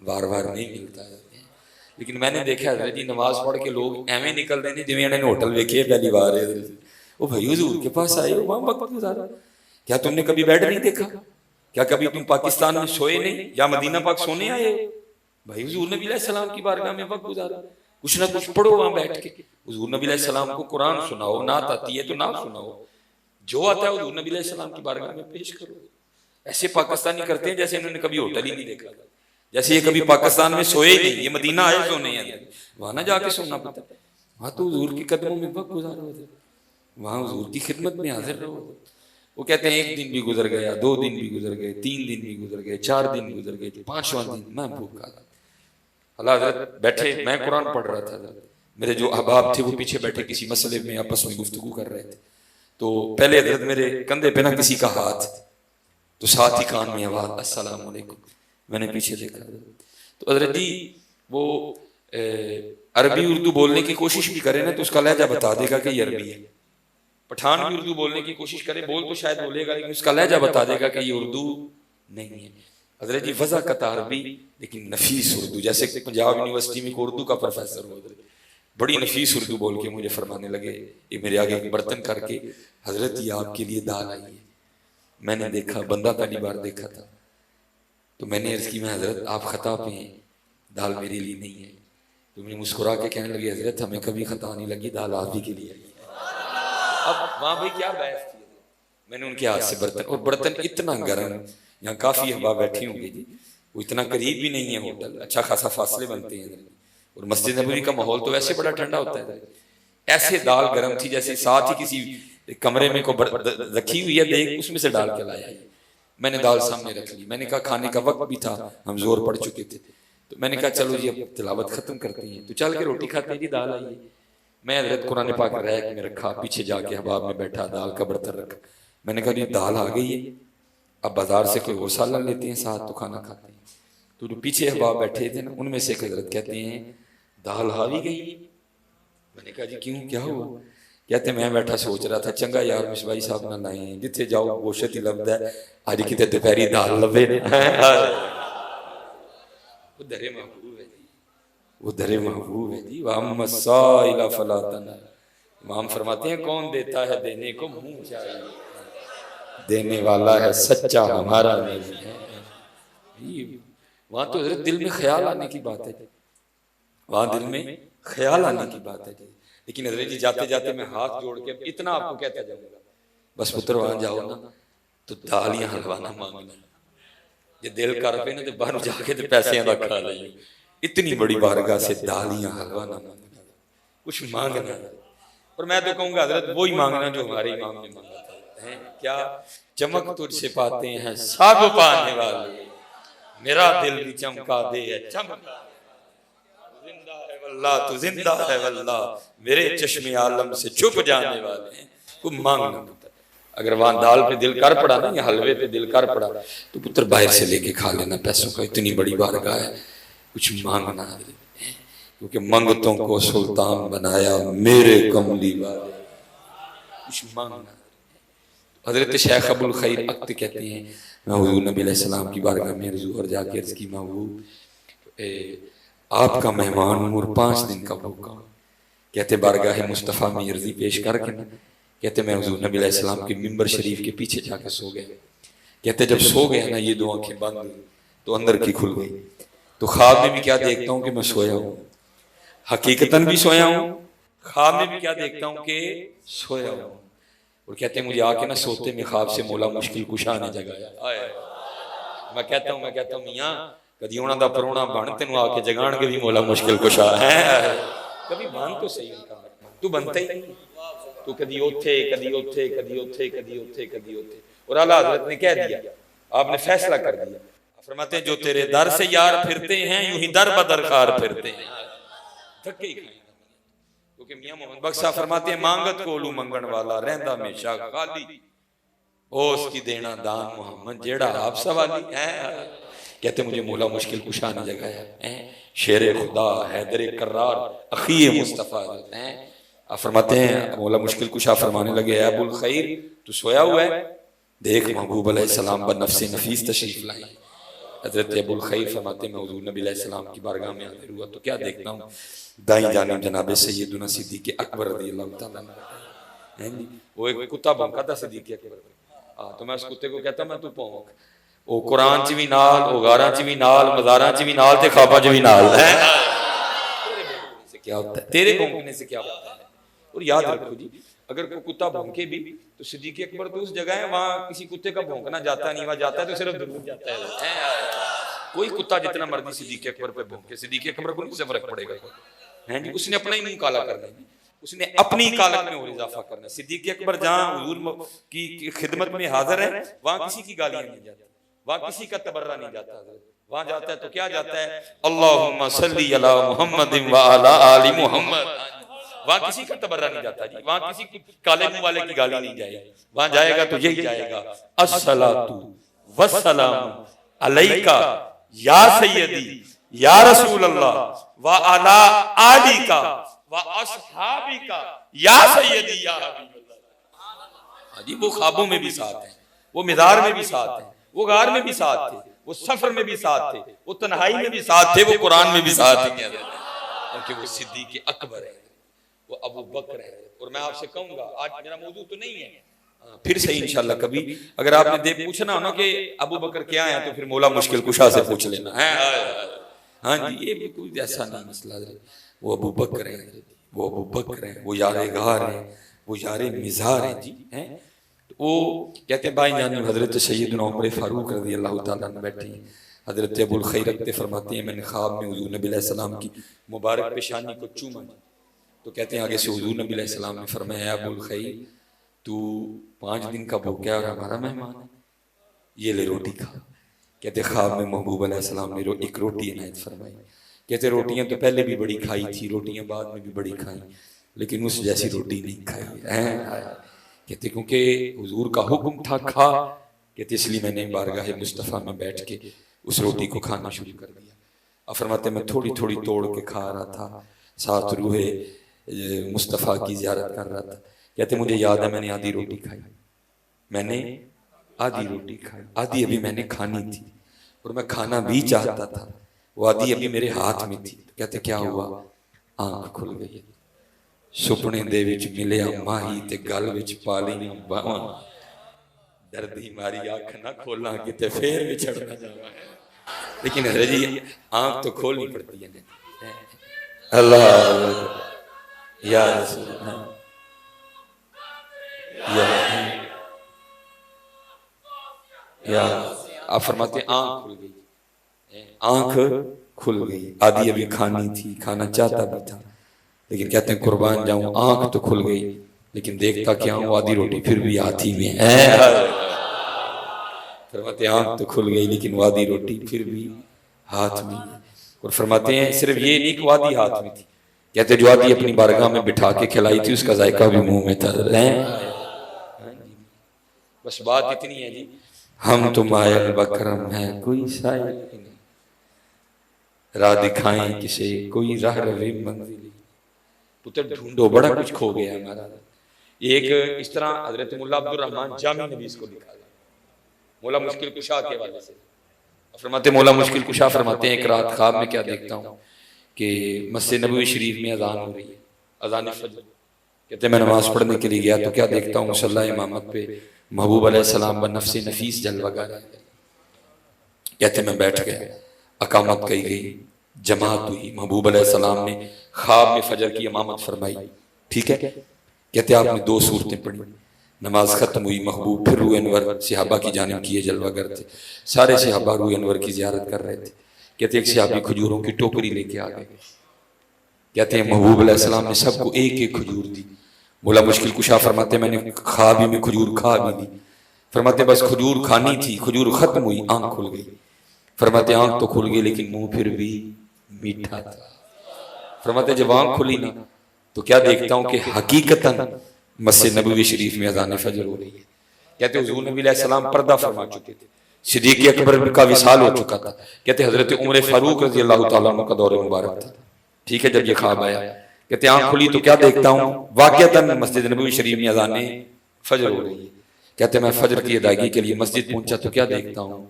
بار بار نہیں ملتا ہے لیکن میں نے دیکھا حضرت جی نماز پڑھ کے لوگ ایویں نکل رہے ہیں جویں انہوں نے ہوٹل دیکھے پہلی بار وہ بھائی حضور کے پاس آئے وہاں وقت گزارا کیا تم نے کبھی بیڈ نہیں دیکھا کیا کبھی تم پاکستان میں سوئے نہیں یا مدینہ پاک سونے آئے بھائی حضور نبی علیہ السلام کی بارگاہ میں وقت گزارا کچھ نہ کچھ پڑھو وہاں بیٹھ کے حضور نبی علیہ السلام کو قرآن سناؤ نعت آتی ہے تو نعت سناؤ جو آتا ہے حضور نبی علیہ السلام کی بارگاہ میں پیش کرو ایسے پاکستانی کرتے ہیں جیسے انہوں نے کبھی ہوٹل ہی نہیں دیکھا جیسے یہ کبھی پاکستان میں سوئے نہیں یہ مدینہ آئے سونے ہیں وہاں نہ جا کے سننا پڑتا وہاں تو حضور کی قدموں میں وقت گزارو وہاں حضور کی خدمت میں حاضر رہو وہ کہتے ہیں ایک دن بھی گزر گیا 2 دن بھی گزر گئے 3 دن بھی گزر گئے 4 دن گزر گئے 5واں دن میں بھوکا تھا اللہ حضرت بیٹھے میں قرآن پڑھ رہا تھا میرے جو احباب تھے وہ پیچھے بیٹھے کسی مسئلے میں آپس میں گفتگو کر رہے تھے تو پہلے حضرت میرے کندھے پہ نہ کسی کا ہاتھ تو ساتھ ہی کان میں آواز السلام علیکم میں نے پیچھے دیکھا تو حضرت جی وہ عربی اردو بولنے کی کوشش بھی کرے نا تو اس کا لہجہ بتا دے گا کہ یہ عربی ہے پٹھان بھی اردو بولنے کی کوشش کرے بول تو شاید بولے گا لیکن اس کا لہجہ بتا دے گا کہ یہ اردو نہیں ہے حضرت جی وضع کا عربی لیکن نفیس اردو جیسے پنجاب یونیورسٹی میں کوئی اردو کا پروفیسر ہو بڑی نفیس اردو بول کے مجھے فرمانے لگے یہ میرے آگے ایک برتن کر کے حضرت یہ آپ کے لیے دال آئی ہے میں نے دیکھا بندہ پہلی بار دیکھا تھا تو میں نے عرض کی میں حضرت آپ خطا پہ ہیں دال میرے لیے نہیں ہے تو میں مسکرا کے کہنے لگی حضرت ہمیں کبھی خطا نہیں لگی دال آپ ہی کے لیے آئی اب وہاں بھائی کیا بحث تھی میں نے ان کے ہاتھ سے برتن اور برتن اتنا گرم یہاں کافی احباب بیٹھی ہوں گی جی وہ اتنا قریب بھی نہیں ہے ہوٹل اچھا خاصا فاصلے بنتے ہیں اور مسجد نبوی کا ماحول تو ویسے بڑا ٹھنڈا ہوتا ہے ایسے دال گرم تھی جیسے ساتھ ہی کسی کمرے میں کو رکھی ہوئی ہے دیکھ اس میں سے ڈال کے لایا میں نے دال سامنے رکھ لی میں نے کہا کھانے کا وقت بھی تھا ہم زور پڑ چکے تھے تو میں نے کہا چلو جی اب تلاوت ختم کرتے ہیں تو چل کے روٹی کھاتے ہیں جی دال آئی میں حضرت قرآن پاک ریک میں رکھا پیچھے جا کے احباب میں بیٹھا دال کا برتن رکھا میں نے کہا یہ دال آ گئی ہے اب بازار سے کوئی اور سالن لیتے ہیں ساتھ تو کھانا کھاتے ہیں تو جو پیچھے احباب بیٹھے تھے نا ان میں سے حضرت کہتے ہیں دال آ بھی گئی میں نے کہا جی کیوں کیا ہوا کہتے میں بیٹھا سوچ رہا تھا چنگا یار مشبائی صاحب نہ لائیں جتھے جاؤ گوشت ہی لبدا ہے آج کتے دوپہری دال لبے وہ درے محبوب ہے جی وہ در محبوب ہے جی. وَأَمَّا السَّائِلَ فَلَا تَنْهَرْ. امام فرماتے ہیں کون دیتا ہے دینے کو منہ چاہیے, دینے والا ہے سچا ہمارا نبی ہے. وہاں تو حضرت دل میں خیال آنے کی بات ہے, وہاں دل میں خیال آنے کی بات ہے. لیکن حضرت جی جاتے جاتے میں ہاتھ جوڑ کے اتنا آپ کو کہتا جاؤں گا, بس پتر وہاں جاؤ نا تو دالیاں حلوہ نہ مانگنا, یہ دل کر پہ نا تو باہر جا کے تو پیسے دا کھا لیں. اتنی بڑی بارگاہ سے دالیاں حلوہ نہ مانگنا, کچھ مانگنا. اور میں تو کہوں گا حضرت وہی مانگنا جو ہمارے امام نے مانگا تھا. کیا چمک تجھ سے پاتے ہیں سب پانے والے, میرا دل بھی چمکا دے چمکا, زندہ ہے واللہ تو زندہ ہے واللہ, میرے چشم عالم سے چھپ جانے والے ہیں. کو مانگنا پتر, اگر وہاں دال پہ دل کر پڑا نا یا حلوے پہ دل کر پڑا تو پتر باہر سے لے کے کھا لینا پیسوں کا. اتنی بڑی بارگاہ ہے, کچھ مانگنا ہے کیونکہ منگتوں کو سلطان بنایا میرے کملی والے, کچھ مانگنا. حضرت شیخ ابو الخیر اقت کہتے ہیں میں حضور نبی علیہ السلام کی بارگاہ میں ظہر جا کے عرض کی محبوب آپ کا مہمان ہوں اور 5 دن کا بھوکا ہوں. کہتے بارگاہ مصطفیٰ میں عرضی پیش کر کے نا, کہتے میں حضور نبی علیہ السلام کے ممبر شریف کے پیچھے جا کے سو گئے. کہتے جب سو گئے نا یہ 2 آنکھیں بند ہوئی تو اندر کی کھل گئی, تو خواب میں بھی کیا دیکھتا ہوں کہ میں سویا ہوں, حقیقتاً بھی سویا ہوں, خواب میں بھی کیا دیکھتا ہوں کہ سویا ہوں. اور کہتے ہیں مجھے آ کے نا سوتے میں خواب سے مولا مشکل کشا نے جگایا. میں کہتا ہوں میاں کدی انہاں دا پرونا بن تینوں آ کے جگان کے بھی مولا مشکل کشا ہے. کبھی بن تو صحیح ان کا, تو بنتا ہی نہیں, تو کدی اوتھے کدی اوتھے کدی اوتھے کدی اوتھے کدی اوتھے. اور اعلیٰ حضرت نے کہہ دیا, آپ نے فیصلہ کر دیا. فرماتے ہیں جو تیرے در سے یار پھرتے ہیں یوں ہی در بدر خار پھرتے ہیں. دھکے ہی کھائیں, کیونکہ میاں محمد بخش صاحب فرماتے ہیں مانگت کولو منگن والا رہندا ہمیشہ خالی, او اس کی دینا دان محمد جیڑا آپ سوالی ہے. کہتے مجھے مولا مشکل کشا نے جگایا, شیر خدا حیدر کرار اخی مصطفیٰ. آپ فرماتے ہیں مولا مشکل کشا فرمانے لگے اے ابو الخیر تو سویا ہوا ہے, دیکھ محبوب علیہ السلام بنفس نفیس تشریف لائیں. حضرت ابو الخیر فرماتے ہیں میں حضور نبی علیہ السلام کی بارگاہ میں حاضر ہوا تو کیا دیکھتا ہوں, دائیں جانب جناب سیدنا صدیق اکبر رضی اللہ تعالیٰ عنہ. وہ ایک کتا بھونکا تھا صدیق اکبر, تو میں اس کتے کو کہتا میں تو پونک, وہ قرآن چ بھی نال, وہ غاراں چ بھی نال, مزاراں چ بھی نال تے خواباں چ بھی نال ہے. سے کیا ہوتا ہے, تیرے بھونکنے سے کیا ہوتا ہے. اور یاد رکھو جی اگر کوئی کتا بھونکے بھی تو صدیق اکبر تو اس جگہ ہے وہاں کسی کتے کا بھونکنا جاتا نہیں, وہاں جاتا ہے تو صرف درود جاتا ہے. کوئی کتا جتنا مرضی صدیق اکبر پہ بھونکے, صدیق اکبر کو نہیں سے فرق پڑے گا. اس نے اپنا ہی منہ کالا کرنا ہے, اس نے اپنی کالت میں اور اضافہ کرنا ہے. صدیق اکبر جہاں حضور کی خدمت میں حاضر ہے وہاں کسی کی گالیاں نہیں جاتی, وہاں کسی کا تبرہ نہیں جاتا. وہاں جاتا ہے تو کیا جاتا ہے اللہم صلی علی محمد و علی آل محمد. وہاں کسی کا تبرہ نہیں جاتا جی, وہاں کسی کالے منہ والے کی گالی نہیں جائے. وہاں جائے گا تو یہی جائے گا الصلاۃ والسلام علیکا یا سیدی یا رسول اللہ و علی آلکا و اصحابکا یا سیدی یا حبیب اللہ. جی وہ خوابوں میں بھی ساتھ ہیں, وہ مزار میں بھی ساتھ ہیں, وہ غار میں بھی ساتھ تھے, وہ سفر میں بھی ساتھ تھے, وہ تنہائی میں بھی ساتھ تھے, وہ قرآن میں بھی ساتھ تھے. کیونکہ وہ صدیق اکبر ہے, وہ ابو بکر ہے. اور میں آپ سے کہوں گا آج میرا موضوع تو نہیں ہے, پھر سے انشاءاللہ کبھی اگر آپ نے پوچھنا ہونا کہ ابو بکر کیا ہے تو پھر مولا مشکل کشا سے پوچھ لینا ہے. ہاں جی یہ کوئی ایسا نہیں مسئلہ ہے, وہ ابو بکر ہے, وہ ابو بکر ہے, وہ یار غار ہے, وہ یار مزار ہے. جی وہ کہتے ہیں بھائی جان حضرت سیدنا عمر فاروق رضی اللہ تعالیٰ عنہ بیٹھے ہیں. حضرت ابو الخیر اکتے فرماتے ہیں میں نے خواب میں حضور نبی علیہ السلام کی مبارک پیشانی کو چوما, تو کہتے ہیں آگے سے حضور نبی علیہ السلام نے فرمایا اے ابو الخیر تو 5 دن کا بھوکا اور ہمارا مہمان ہے, یہ لے روٹی کھا. کہتے خواب میں محبوب علیہ السلام نے ایک روٹی عنایت فرمائی. کہتے روٹیاں تو پہلے بھی بڑی کھائی تھی, روٹیاں بعد میں بھی بڑی کھائیں, لیکن اس جیسی روٹی نہیں کھائی. کہتے کیونکہ حضور کا حکم تھا کھا, کہتے اس لیے میں نے بارگاہ مصطفیٰ میں بیٹھ کے اس روٹی کو کھانا شروع کر دیا. اب فرماتے میں تھوڑی تھوڑی توڑ کے کھا رہا تھا, ساتھ روح مصطفیٰ کی زیارت کر رہا تھا. کہتے مجھے یاد ہے میں نے آدھی روٹی کھائی, میں نے آدھی روٹی کھائی, آدھی ابھی میں نے کھانی تھی, اور میں کھانا بھی چاہتا تھا وادی ابھی میرے ہاتھ میں تھی. کہتے کیا ہوا؟ آنکھ کھل گئی. سپنے دے وچ ملیا ماہی تے گل وچ پا لئیاں باواں. دردی ماری آنکھ نہ کھولاں کتے پھر بھی چھڑنا جاواں. لیکن حضرت جی آنکھ تو کھولنی پڑتی ہے. اللہ یا رسول اللہ یا آپ فرماتے ہیں آنکھ کھل گئی. آنکھ کھل گئی. آدھی ابھی کھانی تھی, کھانا چاہتا بھی تھا, لیکن کہتے ہیں قربان جاؤں آنکھ تو کھل گئی لیکن دیکھتا کیا ہوں آدھی روٹی پھر بھی ہاتھ ہی میں ہے. فرماتے ہیں آنکھ تو کھل گئی لیکن وادی روٹی پھر بھی ہاتھ میں. اور فرماتے ہیں صرف یہ نہیں کہ وادی ہاتھ میں تھی, کہتے جو آدھی اپنی بارگاہ میں بٹھا کے کھلائی تھی اس کا ذائقہ بھی منہ میں تھا. بس بات اتنی ہے جی, ہم تو مائل بکرم ہیں کوئی سائل نہیں, راہ دکھائیں کسے کوئی راہ روے منزلی. پتر ڈھونڈو بڑا کچھ کھو گیا ہمارا. ایک اس طرح حضرت مولا عبدالرحمن جامی نبیس کو لکھا گیا مولا مشکل کشا کے والے سے. فرماتے مولا مشکل کشا فرماتے ہیں ایک رات خواب میں کیا دیکھتا ہوں کہ مسجد نبوی شریف میں اذان ہو رہی ہے, اذان فجر. کہتے میں نماز پڑھنے کے لیے گیا تو کیا دیکھتا ہوں مصلی امامت پہ محبوب علیہ السلام بنفس نفیس جلوہ گر. کہتے میں بیٹھ گیا, اقامت کہی گئی, جماعت ہوئی, محبوب علیہ السلام نے خواب میں فجر کی امامت فرمائی. ٹھیک ہے, کہتے آپ نے 2 سورتیں پڑھی, نماز ختم ہوئی, محبوب پھر روح انور صحابہ کی جانب کیے جلوہ گر تھے, سارے صحابہ روح انور کی زیارت کر رہے تھے. کہتے ایک صحابی کھجوروں کی ٹوکری لے کے آ گئے. کہتے ہیں محبوب علیہ السلام نے سب کو ایک ایک کھجور دی. مولا مشکل کشا فرماتے میں نے خوابی میں کھجور کھا بھی دی. فرماتے بس کھجور کھانی تھی, کھجور ختم ہوئی, آنکھ کھل گئی. فرماتے آنکھ تو کھل گئی لیکن منہ پھر بھی میٹھا تھا. فرماتے جب آنکھ کھلی نا تو کیا دیکھتا ہوں کہ حقیقتاً مسجد نبوی شریف میں اذان فجر ہو رہی ہے. کہتے حضور نبی علیہ السلام پردہ فرما چکے تھے, صدیق اکبر کا وصال ہو چکا تھا. کہتے حضرت عمر فاروق رضی اللہ تعالیٰ عنہ کا دور مبارک تھا. ٹھیک ہے, جب یہ خواب آیا کہتے آنکھ کھلی تو کیا دیکھتا ہوں واقعتاً مسجد نبوی شریف میں اذان فجر ہو رہی ہے. کہتے میں فجر کی ادائیگی کے لیے مسجد پہنچا تو کیا دیکھتا ہوں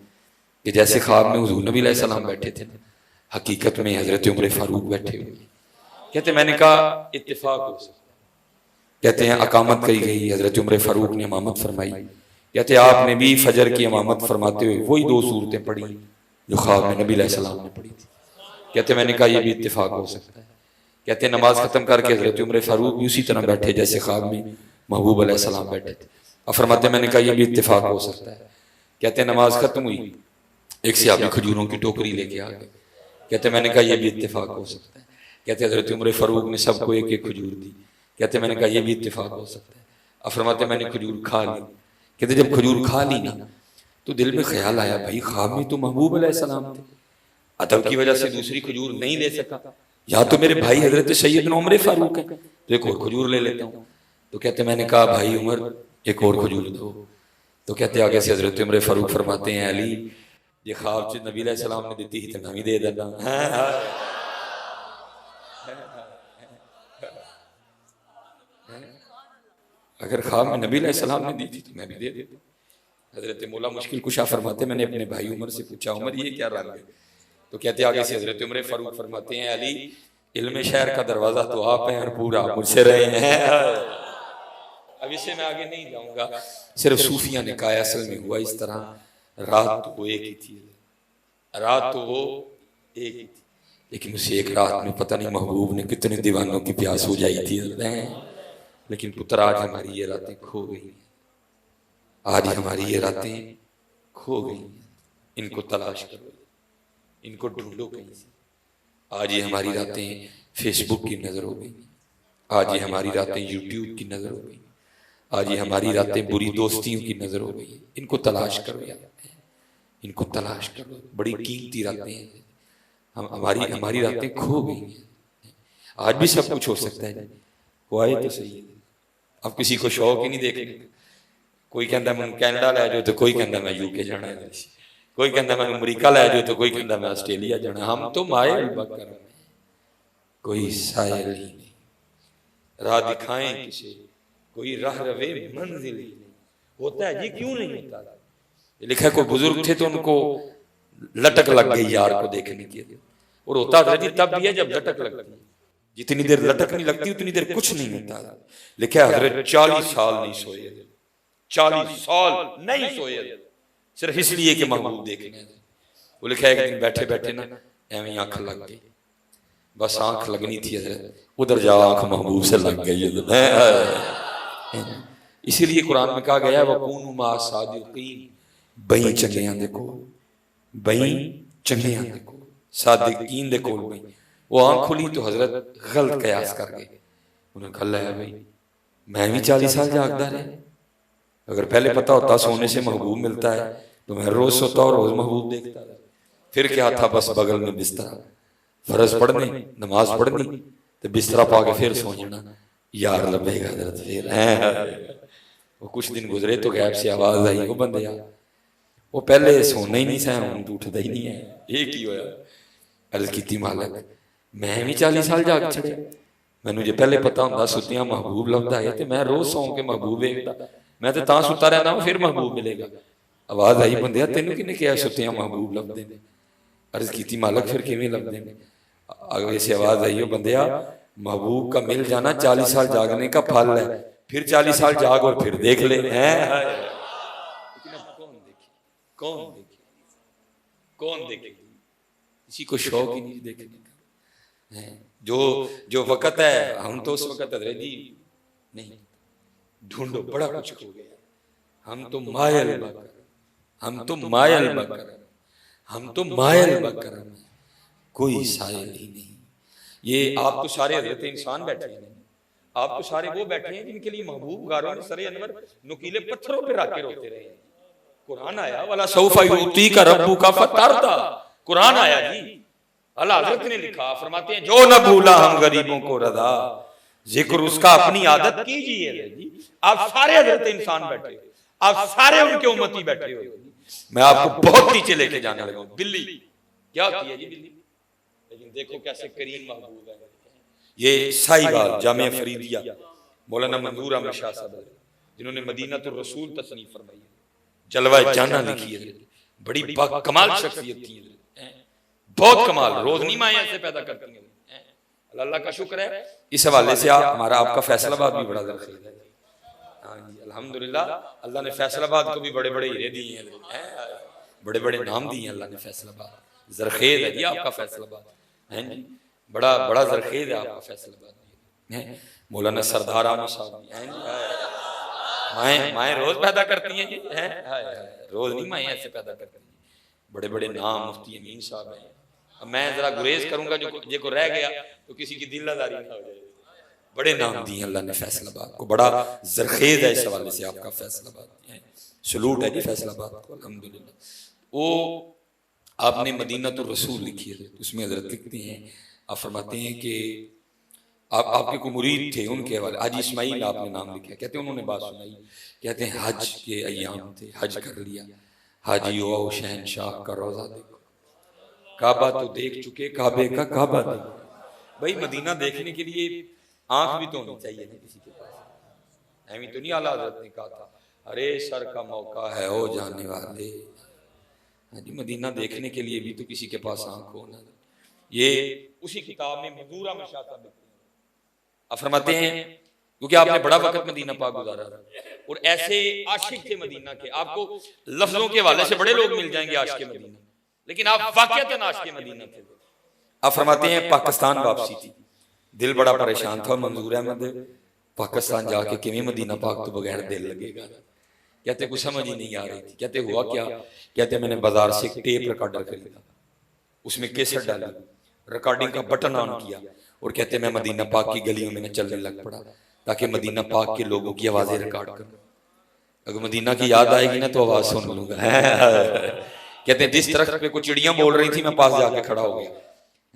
کہ جیسے خواب میں حضور نبی علیہ السلام بیٹھے تھے حقیقت میں حضرت عمر فاروق بیٹھے ہوئے. کہتے میں نے کہا اتفاق ہو سکتا. کہتے ہیں اقامت کہی گئی, حضرت عمر فاروق نے امامت فرمائی. کہتے آپ نے بھی فجر کی امامت فرماتے ہوئے وہی 2 سورتیں پڑھی جو خواب میں نبی علیہ السلام نے پڑھی تھی. کہتے میں نے کہا یہ بھی اتفاق ہو سکتا ہے. کہتے نماز ختم کر کے حضرت عمر فاروق بھی اسی طرح بیٹھے جیسے خواب میں محبوب علیہ السلام بیٹھے تھے. اور فرماتے میں نے کہا یہ بھی اتفاق ہو سکتا ہے. کہتے نماز ختم ہوئی, ایک صحابی کھجوروں کی ٹوکری لے کے آ گئے. کہتے میں نے کہا یہ بھی اتفاق ہو سکتا ہے. کہتے حضرت عمر فاروق نے سب کو ایک ایک کھجور دی. کہتے میں نے کہا یہ بھی اتفاق ہو سکتا ہے. اور فرماتے میں نے کھجور کھا لی. کہتے جب کھجور کھا لی نا تو دل میں خیال آیا بھائی خواب میں تو محبوب علیہ السلام تھے, ادب کی وجہ سے دوسری کھجور نہیں لے سکا, یا تو میرے بھائی حضرت سیدنا عمر فاروق ہیں تو ایک اور کھجور لے لیتا ہوں. تو کہتے میں نے کہا بھائی عمر ایک اور کھجور دو. تو کہتے آگے سے حضرت عمر فاروق فرماتے ہیں علی یہ خواب نبی علیہ السلام نے دیتی ہی تو میں بھی دے دیتا. اگر خواب میں نبی علیہ السلام نے دی تھی تو میں بھی دے دیتا. حضرت مولا مشکل کشا فرماتے میں نے اپنے بھائی عمر سے پوچھا عمر یہ کیا رنگ ہے؟ تو کہتے آگے سے حضرت عمر فاروق فرماتے ہیں علی علم شہر کا دروازہ تو آپ ہیں اور پورا مجھ سے رہے ہیں. اب اسے میں آگے نہیں جاؤں گا, صرف صوفیہ نے کہا اصل میں ہوا اس طرح, رات تو وہ ایک ہی تھی, رات تو وہ ایک ہی تھی, لیکن اسے ایک رات میں پتہ نہیں محبوب نے کتنے دیوانوں کی پیاس ہو جائی تھی. لیکن پتر آج ہماری یہ راتیں کھو گئی, آج ہماری یہ راتیں کھو گئی. ان کو تلاش کرو, ان کو ڈھونڈو کہیں سے. آج یہ ہماری راتیں فیس بک کی نظر ہو گئی, آج یہ ہماری راتیں یوٹیوب کی نظر ہو گئی, آج یہ ہماری راتیں بری دوستیوں کی نظر ہو گئی. ان کو تلاش کرو یار, ان کو تلاش کرو, بڑی قیمتی راتیں ہیں. ہماری راتیں کھو گئی ہیں. آج بھی سب کچھ ہو سکتا ہے, وہ آئے تو صحیح. اب کسی کو شوق ہی نہیں دیکھنے کا, کوئی کہندا میں کینیڈا لے جاؤ تو کوئی کہندا میں UK جانا ہے, کوئی کہندا میں امریکہ لے جاؤ تو کوئی کہندا میں آسٹریلیا جانا. ہم تو مائل بکر میں کوئی سائل ہی نہیں, راہ دکھائیں کسے کوئی راہ روے منزل ہی نہیں. ہوتا ہے جی کیوں نہیں ہوتا؟ لکھا ہے کوئی بزرگ تھے تو ان کو لٹک لگ گئی یار کو دیکھنے کی, اور ہوتا حضرت جی تب بھی ہے جب لٹک لگتی ہے، جتنی دیر لٹک نہیں لگتی اتنی دیر کچھ نہیں ہوتا. لکھا ہے حضرت 40 سال نہیں سوئے، 40 سال نہیں سوئے، صرف اس لیے کہ محبوب دیکھنے. وہ لکھا ہے کہ دن بیٹھے بیٹھے نا ایویں آنکھ لگ گئی، بس آنکھ لگنی تھی حضرت، ادھر جا آنکھ محبوب سے لگ گئی. اسی لیے قرآن میں کہا گیا ہے وَكُونُوا مَعَ الصَّادِقِينَ، بہیں چنگیاں دیکھو، بہیں چنگیاں دیکھو، صادقین دے کول بہیں. وہ آنکھ کھلی تو حضرت غلط قیاس کر گئے، انہوں نے کہا لے بھائی میں بھی 40 سال جاگتا رہے، اگر پہلے پتا ہوتا سونے سے محبوب ملتا ہے تو میں روز سوتا اور روز محبوب دیکھتا. پھر کیا تھا، بس بغل میں بستر، فرض پڑھنے نماز پڑھنی تو بسترا پا کے پھر سو جانا، یار لبے گا حضرت. پھر وہ کچھ دن گزرے تو غیب سے آواز آئی، وہ بندیا وہ پہلے سونا ہی نہیں سا ہوں تو اٹھتا ہی نہیں ہے، یہ کی ہویا؟ عرض کیتی مالک میں بھی 40 سال جاگ چھڑے، مینوں جے پہلے پتا ہوندا ستیاں محبوب لبدا ہے تے میں روز سو کے محبوب ویکھدا، میں تے تاں ستا رہنا پھر محبوب ملے گا. آواز آئی بندیا تینوں کنے کہیا ستیاں محبوب لبدے نے؟ عرض کیتی مالک پھر کیویں لبدے نے؟ اگے سے آواز آئی بندیا محبوب کا مل جانا 40 سال جاگنے کا پھل ہے، پھر 40 سال جاگ اور پھر دیکھ لے. لیکن اب کون دیکھے، کون دیکھے، کون دیکھے؟ کسی کو شوق ہی نہیں دیکھنے کا. جو وقت ہے ہم تو اس وقت حضرت جی نہیں ڈھونڈو بڑا کچھ ہو گیا، ہم تو مائل بکر، ہم تو مائل بکر، ہم تو مائل بکر، کوئی سائل ہی نہیں. یہ آپ تو سارے حضرت انسان بیٹھے ہیں، آپ تو سارے وہ بیٹھے ہیں جن کے لیے محبوب غاروں نے سرے انور نکیلے پتھروں پہ رکھ کے روتے رہے ہیں. قرآن آیا وَلَا سَوْفَ يُعْطِيكَ رَبُّكَ فَتَرْضَىٰ، قرآن آیا جی، اللہ حضرت نے لکھا، فرماتے ہیں جو نہ بھولا ہم غریبوں کو رضا، ذکر اس کا اپنی عادت کیجئے. جی آپ سارے حضرت انسان بیٹھے، آپ سارے ان کے امتی بیٹھے ہوئے. میں آپ کو بہت نیچے لے کے جانے لگا ہوں. بلی کیا ہوتی ہے جی بلی؟ لیکن دیکھو کیسے کریم محبوب ہے. یہ سائیوال جامعہ فریدیہ مولانا منظور احمد شاہ صاحب جنہوں نے مدینۃ الرسول تصنیف فرمائی، جلوہ جانہ لکھی ہے، بڑی کمال شخصیت تھی، بہت کمال، روز نہیں مائیں ایسے پیدا کرتی ہیں. اللہ کا شکر ہے اس حوالے سے ہمارا آپ کا فیصل آباد بھی بڑا زرخیز ہے. ہاں جی الحمدللہ اللہ نے فیصل آباد کو بھی بڑے بڑے ہیرے دیے ہیں، بڑے بڑے نام دیے ہیں اللہ نے. فیصل آباد زرخیز ہے جی آپ کا فیصل آباد، ہیں جی بڑا بڑا زرخیز ہے آپ کا فیصل آباد. مولانا سردار احمد صاحب ہیں جی، مائیں روز پیدا کرتی ہیں جی، روز نہیں مائیں ایسے پیدا کرتی ہیں. بڑے بڑے نام مفتی امین صاحب ہیں. اب میں ذرا گریز کروں گا جو کو رہ گیا تو کسی کی دل آزاری نہ ہو جائے. بڑے نام دیے اللہ نے فیصل آباد کو، بڑا زرخیز ہے اس حوالے سے آپ کا فیصل آباد. سلوٹ ہے جی فیصل آباد کو الحمدللہ. وہ آپ نے مدینۃ الرسول لکھی ہے، اس میں حضرت لکھتے ہیں، آپ فرماتے ہیں کہ آپ کے کوئی مرید تھے، ان کے حوالے حاجی اسماعیل آپ نے نام لکھا، کہتے ہیں انہوں نے بات سنائی، کہتے ہیں حج کے ایام تھے، حج کر لیا، حاجی ہو شہنشاہ کا روضہ دیکھو، کعبہ تو دیکھ چکے کعبے کا کعبہ دیکھو. بھائی مدینہ دیکھنے کے لیے آنکھ بھی تو ہونی چاہیے نا کسی کے پاس. ایویں تو نہیں اعلیٰ حضرت نے کہا تھا ارے سر کا موقع ہے او جانے والے، مدینہ دیکھنے کے لیے بھی تو کسی کے پاس آنکھ ہونا. یہ اسی کتاب میں منظور احمد شاہ صاحب آپ فرماتے ہیں کیونکہ آپ نے بڑا وقت مدینہ پاک گزارا تھا اور ایسے عاشق تھے مدینہ کے، آپ کو لفظوں کے حوالے سے بڑے لوگ مل جائیں گے عاشق مدینہ، لیکن آپ واقعتاً عاشق مدینہ تھے. آپ فرماتے ہیں پاکستان واپسی تھی، دل بڑا پریشان تھا، منظور احمد پاکستان جا کے کیویں مدینہ پاک تو بغیر دل لگے گا. کہتے کچھ سمجھ ہی نہیں آ رہی تھی. کہتے ہوا کیا؟ کہتے میں نے بازار سے ایک ٹیپ ریکارڈر خریدا، اس میں کیسٹ ڈالی، ریکارڈنگ کا بٹن آن کیا اور کہتے میں مدینہ پاک کی گلیوں میں چلنے لگ پڑا تاکہ مدینہ پاک کے لوگوں کی آوازیں ریکارڈ کروں. اگر مدینہ کی یاد آئے گی نا تو آواز سن لوں گا. کہتے ہیں جس درخت پہ کچھ چڑیاں بول رہی تھی میں پاس جا کے کھڑا ہو گیا،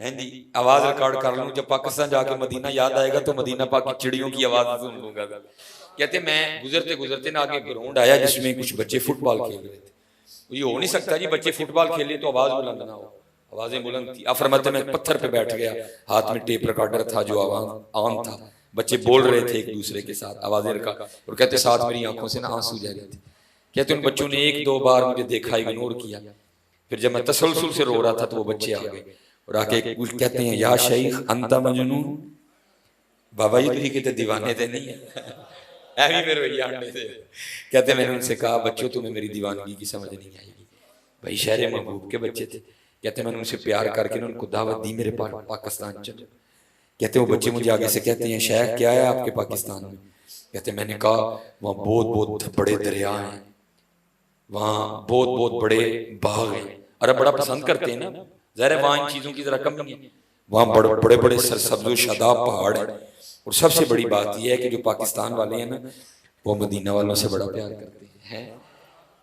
ہیں جی آواز ریکارڈ کر لوں، جب پاکستان جا کے مدینہ یاد آئے گا تو مدینہ پاک کی چڑیوں کی آواز سن لوں گا. کہتے میں گزرتے گزرتے نا آگے گراؤنڈ آیا جس میں کچھ بچے فٹ بال کھیل رہے تھے. یہ ہو نہیں سکتا جی بچے فٹ بال کھیلے تو آواز بلند نہ ہو، آوازیں بلند تھی. آپ فرماتے میں پتھر پہ بیٹھ گیا، ہاتھ میں ٹیپ ریکارڈر تھا جو آواز آن تھا، بچے بول رہے تھے ایک دوسرے کے ساتھ آوازیں ریکارڈ، اور کہتے ساتھ میری آنکھوں سے نا آنسو جا رہے تھے. کہتے ان بچوں نے ایک دو بار مجھے دیکھا اگنور کیا، پھر جب میں تسلسل سے رو رہا تھا تو وہ بچے آ گئے، اور آ کے کہتے ہیں یا شیخ انت مجنون، بابا جی تھی کہتے دیوانے تھے نہیں ایوی میرے بھیا آنڈے تھے. کہتے میں نے ان سے کہا بچوں تمہیں میری دیوانگی کی سمجھ نہیں آئے گی، بھائی شہر محبوب کے بچے تھے. کہتے میں نے ان سے پیار کر کے ان کو دعوت دی میرے پاکستان چلو. کہتے وہ بچے مجھے آگے سے کہتے ہیں شیخ کیا ہے آپ کے پاکستان میں؟ کہتے میں نے کہا وہاں بہت بہت بڑے دریا ہیں، وہاں بہت بہت بڑے باغ ہیں. عرب بڑا پسند کرتے ہیں نا، ظاہر ہے وہاں ان چیزوں کی ذرا کمی ہے. وہاں بڑے بڑے سرسبز و شاداب پہاڑ ہیں. اور سب سے بڑی بات یہ ہے کہ جو پاکستان والے ہیں نا وہ مدینہ والوں سے بڑا پیار کرتے ہیں.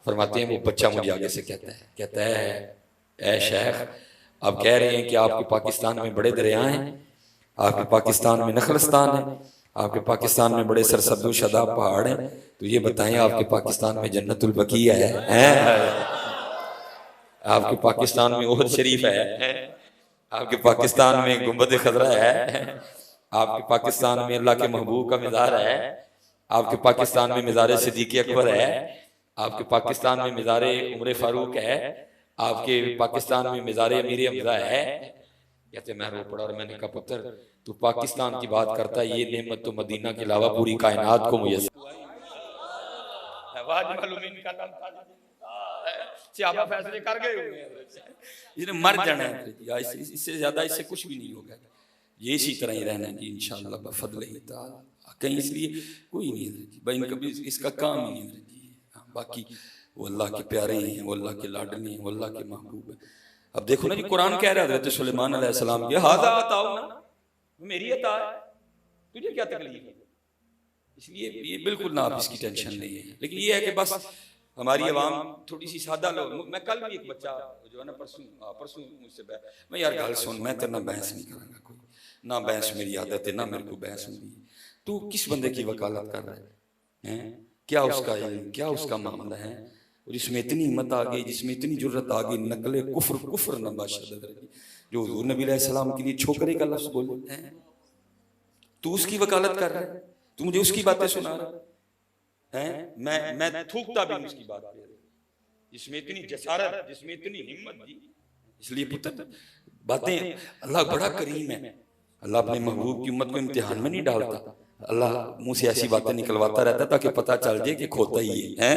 فرماتے ہیں وہ بچہ مجھے آگے سے کہتا ہے اے شیخ آپ کہہ رہے ہیں کہ آپ کے پاکستان میں بڑے دریا ہیں، آپ کے پاکستان میں نخلستان ہے، آپ کے پاکستان میں بڑے سرسبز و شاداب پہاڑ ہیں، تو یہ بتائیں آپ کے پاکستان میں جنت البقیع ہے؟ آپ کے پاکستان میں احد شریف ہے؟ آپ کے پاکستان میں گنبد خضرا ہے؟ آپ کے پاکستان میں اللہ کے محبوب کا مزار ہے؟ آپ کے پاکستان میں مزار صدیق اکبر ہے؟ آپ کے پاکستان میں مزار عمر فاروق ہے؟ آپ کے پاکستان میں مزار امیر حمزہ ہے؟ کہتے میں رو پڑا اور میں نے کہا پتر تو پاکستان کی بات کرتا ہے، یہ نعمت تو مدینہ کے علاوہ پوری کائنات کو میسر صحابہ فیصلے کر گئے ہوئے ہیں، مر جانا ہے اس سے زیادہ اس سے کچھ بھی نہیں ہوگا. یہ اسی طرح ہی رہنا ہے جی انشاءاللہ بفضل تعالی. کہیں اس لیے کوئی نہیں ہے بھائی ان کا بھی اس کا کام ہی نہیں ہے جی. باقی وہ اللہ کے پیارے ہیں، وہ اللہ کے لاڈلے ہیں، وہ اللہ کے محبوب ہیں. اب دیکھو نا جی قرآن کہہ رہا ہے حضرت سلیمان علیہ السلام کے ہاذا عطاؤنا، میری عطا ہے، تجھے کیا تکلیف ہے؟ اس لیے یہ بالکل نہ آپ اس کی ٹینشن نہیں ہے. لیکن یہ ہے کہ بس ہماری عوام تھوڑی سی سادہ لوگ. میں کل بھی ایک بچہ جو ہے نا پرسوں مجھ سے میں یار گل سن میں تیرے نہ بحث نہیں کروں گا، کوئی نہ بحث میری عادت ہے نہ میرے کو بحث ہوئی. تو کس بندے کی وکالت کر رہا ہے؟ کیا اس کا علم، کیا اس کا معاملہ ہے؟ اور جس میں اتنی ہمت آ گئی، جس میں اتنی جرت آ گئی، نقل کفر نہ باشد جو حضور نبی علیہ السلام کے لیے چھوکرے کا لفظ بولے، تو اس کی وکالت کر رہا ہے، تو مجھے اس کی باتیں سنا رہا ہے. میں تھوکتا بھی ہوں اس کی بات پہ، جس میں اتنی جسارت، جس میں اتنی ہمت دی. اس لیے پتر باتیں اللہ بڑا کریم ہے. اللہ اپنے محبوب کی امت کو امتحان میں نہیں ڈالتا. اللہ منہ سے ایسی باتیں نکلواتا رہتا تاکہ پتہ چل جائے کہ کھوتا ہی ہے،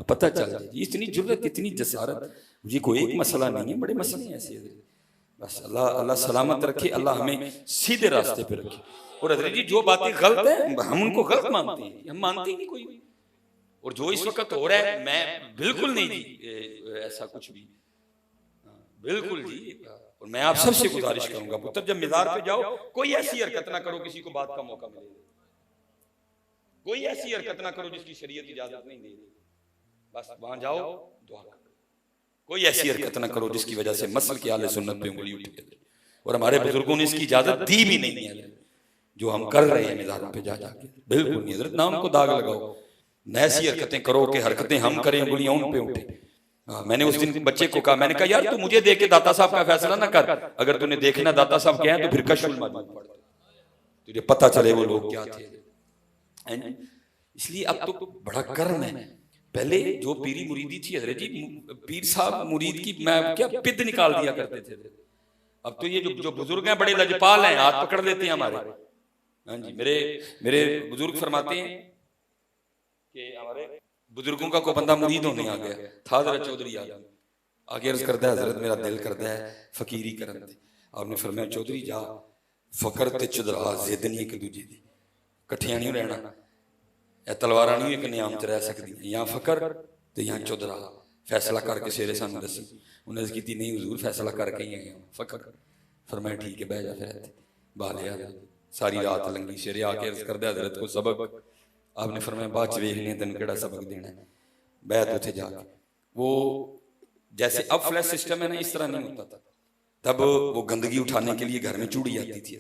پتہ چل جائے. اتنی جرت، اتنی جسارت. یہ کوئی ایک مسئلہ نہیں ہے، بڑے مسئلے ہیں ایسے. بس اللہ سلامت رکھے، اللہ ہمیں سیدھے راستے پہ رکھے. اور حضرت جی جو باتیں غلط ہیں ہم ان کو غلط مانتے ہیں، ہم مانتے ہی نہیں کوئی. اور جو اس وقت ہو رہا ہے میں بالکل نہیں جی ایسا کچھ بھی، بالکل جی. اور میں آپ سب سے گزارش کروں گا پتر جب مزار پہ جاؤ کوئی ایسی حرکت نہ کرو کسی کو بات کا موقع ملے، کوئی ایسی حرکت نہ کرو جس کی شریعت اجازت نہیں دے. بس وہاں جاؤ دعا کرو. کوئی ایسی حرکت نہ کرو جس کی وجہ سے مسل کے اہل سنت پہ انگلی اٹھے. اور ہمارے بزرگوں نے اس کی اجازت دی بھی نہیں ہے جو ہم کر رہے ہیں مزاروں پہ جا کے. بالکل نہیں حضرت، نام کو داغ لگاؤ، ایسی حرکتیں کرو کہ حرکتیں ہم کریں انگلیاں ان پہ اٹھے. میں نے اس دن بچے کو کہا، میں نے کہا یار تو مجھے دیکھ کے داتا صاحب کا فیصلہ نہ کر، اگر تو نے دیکھنا داتا صاحب کیا ہیں تو پھر کشف الموجود پڑھ تجھے پتہ چلے وہ لوگ کیا تھے. اس لیے اب تو بڑا کرم ہے. پہلے جو پیری مریدی تھی حضرت جی، پیر صاحب مرید کی میں کیا پد نکال دیا کرتے تھے. اب تو یہ جو بزرگ ہیں بڑے لجپال ہیں، ہاتھ پکڑ لیتے ہیں ہمارے. ہاں جی میرے بزرگ فرماتے ہیں کہ ہمارے بزرگوں کا کوئی بندہ مرید ہونے آ گیا تھا، حضرت چودھری آگے عرض کرتا ہے حضرت میرا دل کرتا ہے فقیری کرن تے. آپ نے فرمایا چودھری جا فقر تے چدرا زد نہیں ایک دوجے دی کٹھیاں نہیں رہنا، اے تلواراں نہیں ایک نیام تے رہ سکدی، یا فقر تے یا چدرا. فیصلہ کر کے سیرے سانوں دسی. انہیں کی تھی نہیں حضور فیصلہ کر کے ہی آئے فقر. فرمایا ٹھیک ہے بہ جا پھر بالے حضرت. ساری رات لنگی سیرے آ کے عرض کرتا ہے حضرت کو سبق. آپ نے فرمایا بعد چ ویکھنے تینوں کیڑا سبق دینا ہے. بیعت اتھے جا کے وہ جیسے اب فلیش سسٹم ہے نا اس طرح نہیں ہوتا تھا. تب وہ گندگی اٹھانے کے لیے گھر میں چوڑی آتی تھی.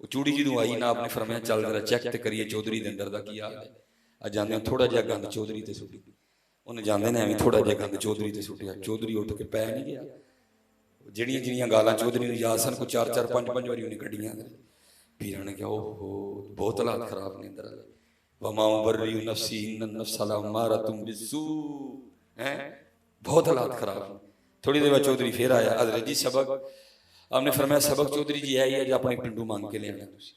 وہ چوڑی جدوں آئی نا آپ نے فرمایا چل ذرا چیک تے کریے چودھری دے اندر دا کیا ہے. جاندے تھوڑا جہا گند چودھری تے سٹی، انہیں جاندے نے ایویں تھوڑا جہا گند چودھری تے سٹیا. چودھری اٹھ کے پے نہیں گیا. جڑیاں گالاں چودھری نے یاد سن کو 4 5 واری انہیں کڈیاں. پیراں نے کہا اوہ بہت حالات خراب نے اندر. وما ابرئ نفسی ان النفس لامارۃ بالسوء. بہت حالات خراب. تھوڑی دیر بعد چودھری پھر آیا، حضرت جی سبق. آپ نے فرمایا سبق چودھری جی ہے یہ جو اپنے پنڈو مانگ کے لے آنا تسی.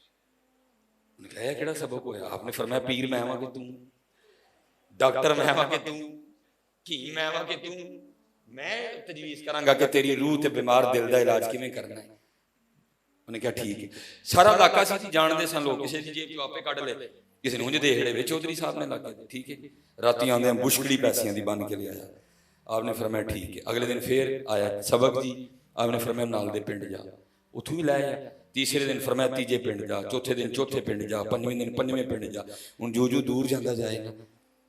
انہوں نے کہا کہڑا سبق ہویا؟ آپ نے فرمایا پیر میں آواں کہ توں، ڈاکٹر میں آواں کہ توں، کی میں آواں کہ توں، میں تجویز کراں گا کہ تیری روح تے بیمار دل دا علاج کیویں کرنا ہے. انہوں نے کہا ٹھیک ہے. سارا علاقہ سی جان دے سن لوگ، کسی دی جیب چوں آپے کڈ لے، کسی نے انج دیکھ لے چودھری صاحب نے لا کے ٹھیک ہے. راتی آندے بشکڑی پیسیاں دی بن کے لے آیا. آپ نے فرمایا ٹھیک ہے. اگلے دن پھر آیا سبق جی. آپ نے فرمایا نال دے پنڈ جا، اتھوں بھی لے آیا. تیسرے دن فرمایا تیجے پنڈ جا، چوتھے دن چوتھے پنڈ جا، پنجویں دن پنجویں پنڈ جا. ہن جو دور جاندا جائے گا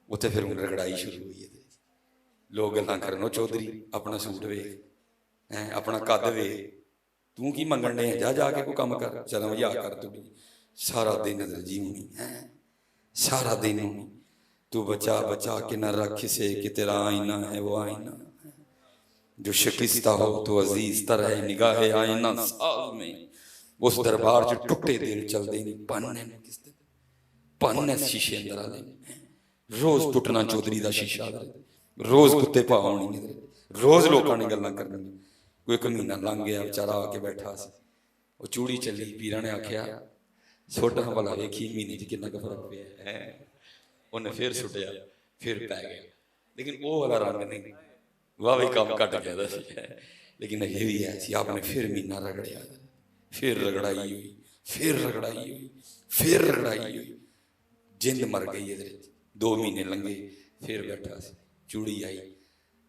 اتنے پھر ہن رگڑائی شروع ہوئی ہے. لوگ گلاں کرن چودھری اپنا سوٹ ویکھ، اپنا قد ویکھ، توں کی منگن نے جا جا کے کوئی کام کر. چلو یا کر تو سارا دن جی ہونی سارا دن ہونی. تو بچا بچا کے نہ رکھ سے کہ تیرا آئینہ ہے وہ آئینہ جو شکستہ ہو تو عزیز تر ہے نگاہ آئینہ ساز میں. اس دربار جو ٹوٹے دل چل دے نہیں پننے کس دے پننے شیشے اندر آ دے. روز ٹوٹنا چودھری دا شیشہ دے، روز کتے پا ہونی، روز لوکاں نے گلاں کرنی. کوئی ایک مہینہ لنگ گیا بیچارہ آ کے بیٹھا سی. وہ چوڑی چلی، پیراں نے آکھیا سوٹا بھلا ویکھی مہینے چ کتنا کا فرق پیا ہے. انہیں پھر سٹیا پھر پی گیا. لیکن وہ والا رنگ نہیں، واہ بھی کام کٹ گیا دا سی. لیکن یہ بھی ایسی آپ نے پھر مہینہ رگڑیا، پھر رگڑائی ہوئی، پھر رگڑائی ہوئی، پھر رگڑائی ہوئی. جند مر گئی ہے. 2 مہینے لنگے پھر بیٹھا سی. چوڑی آئی.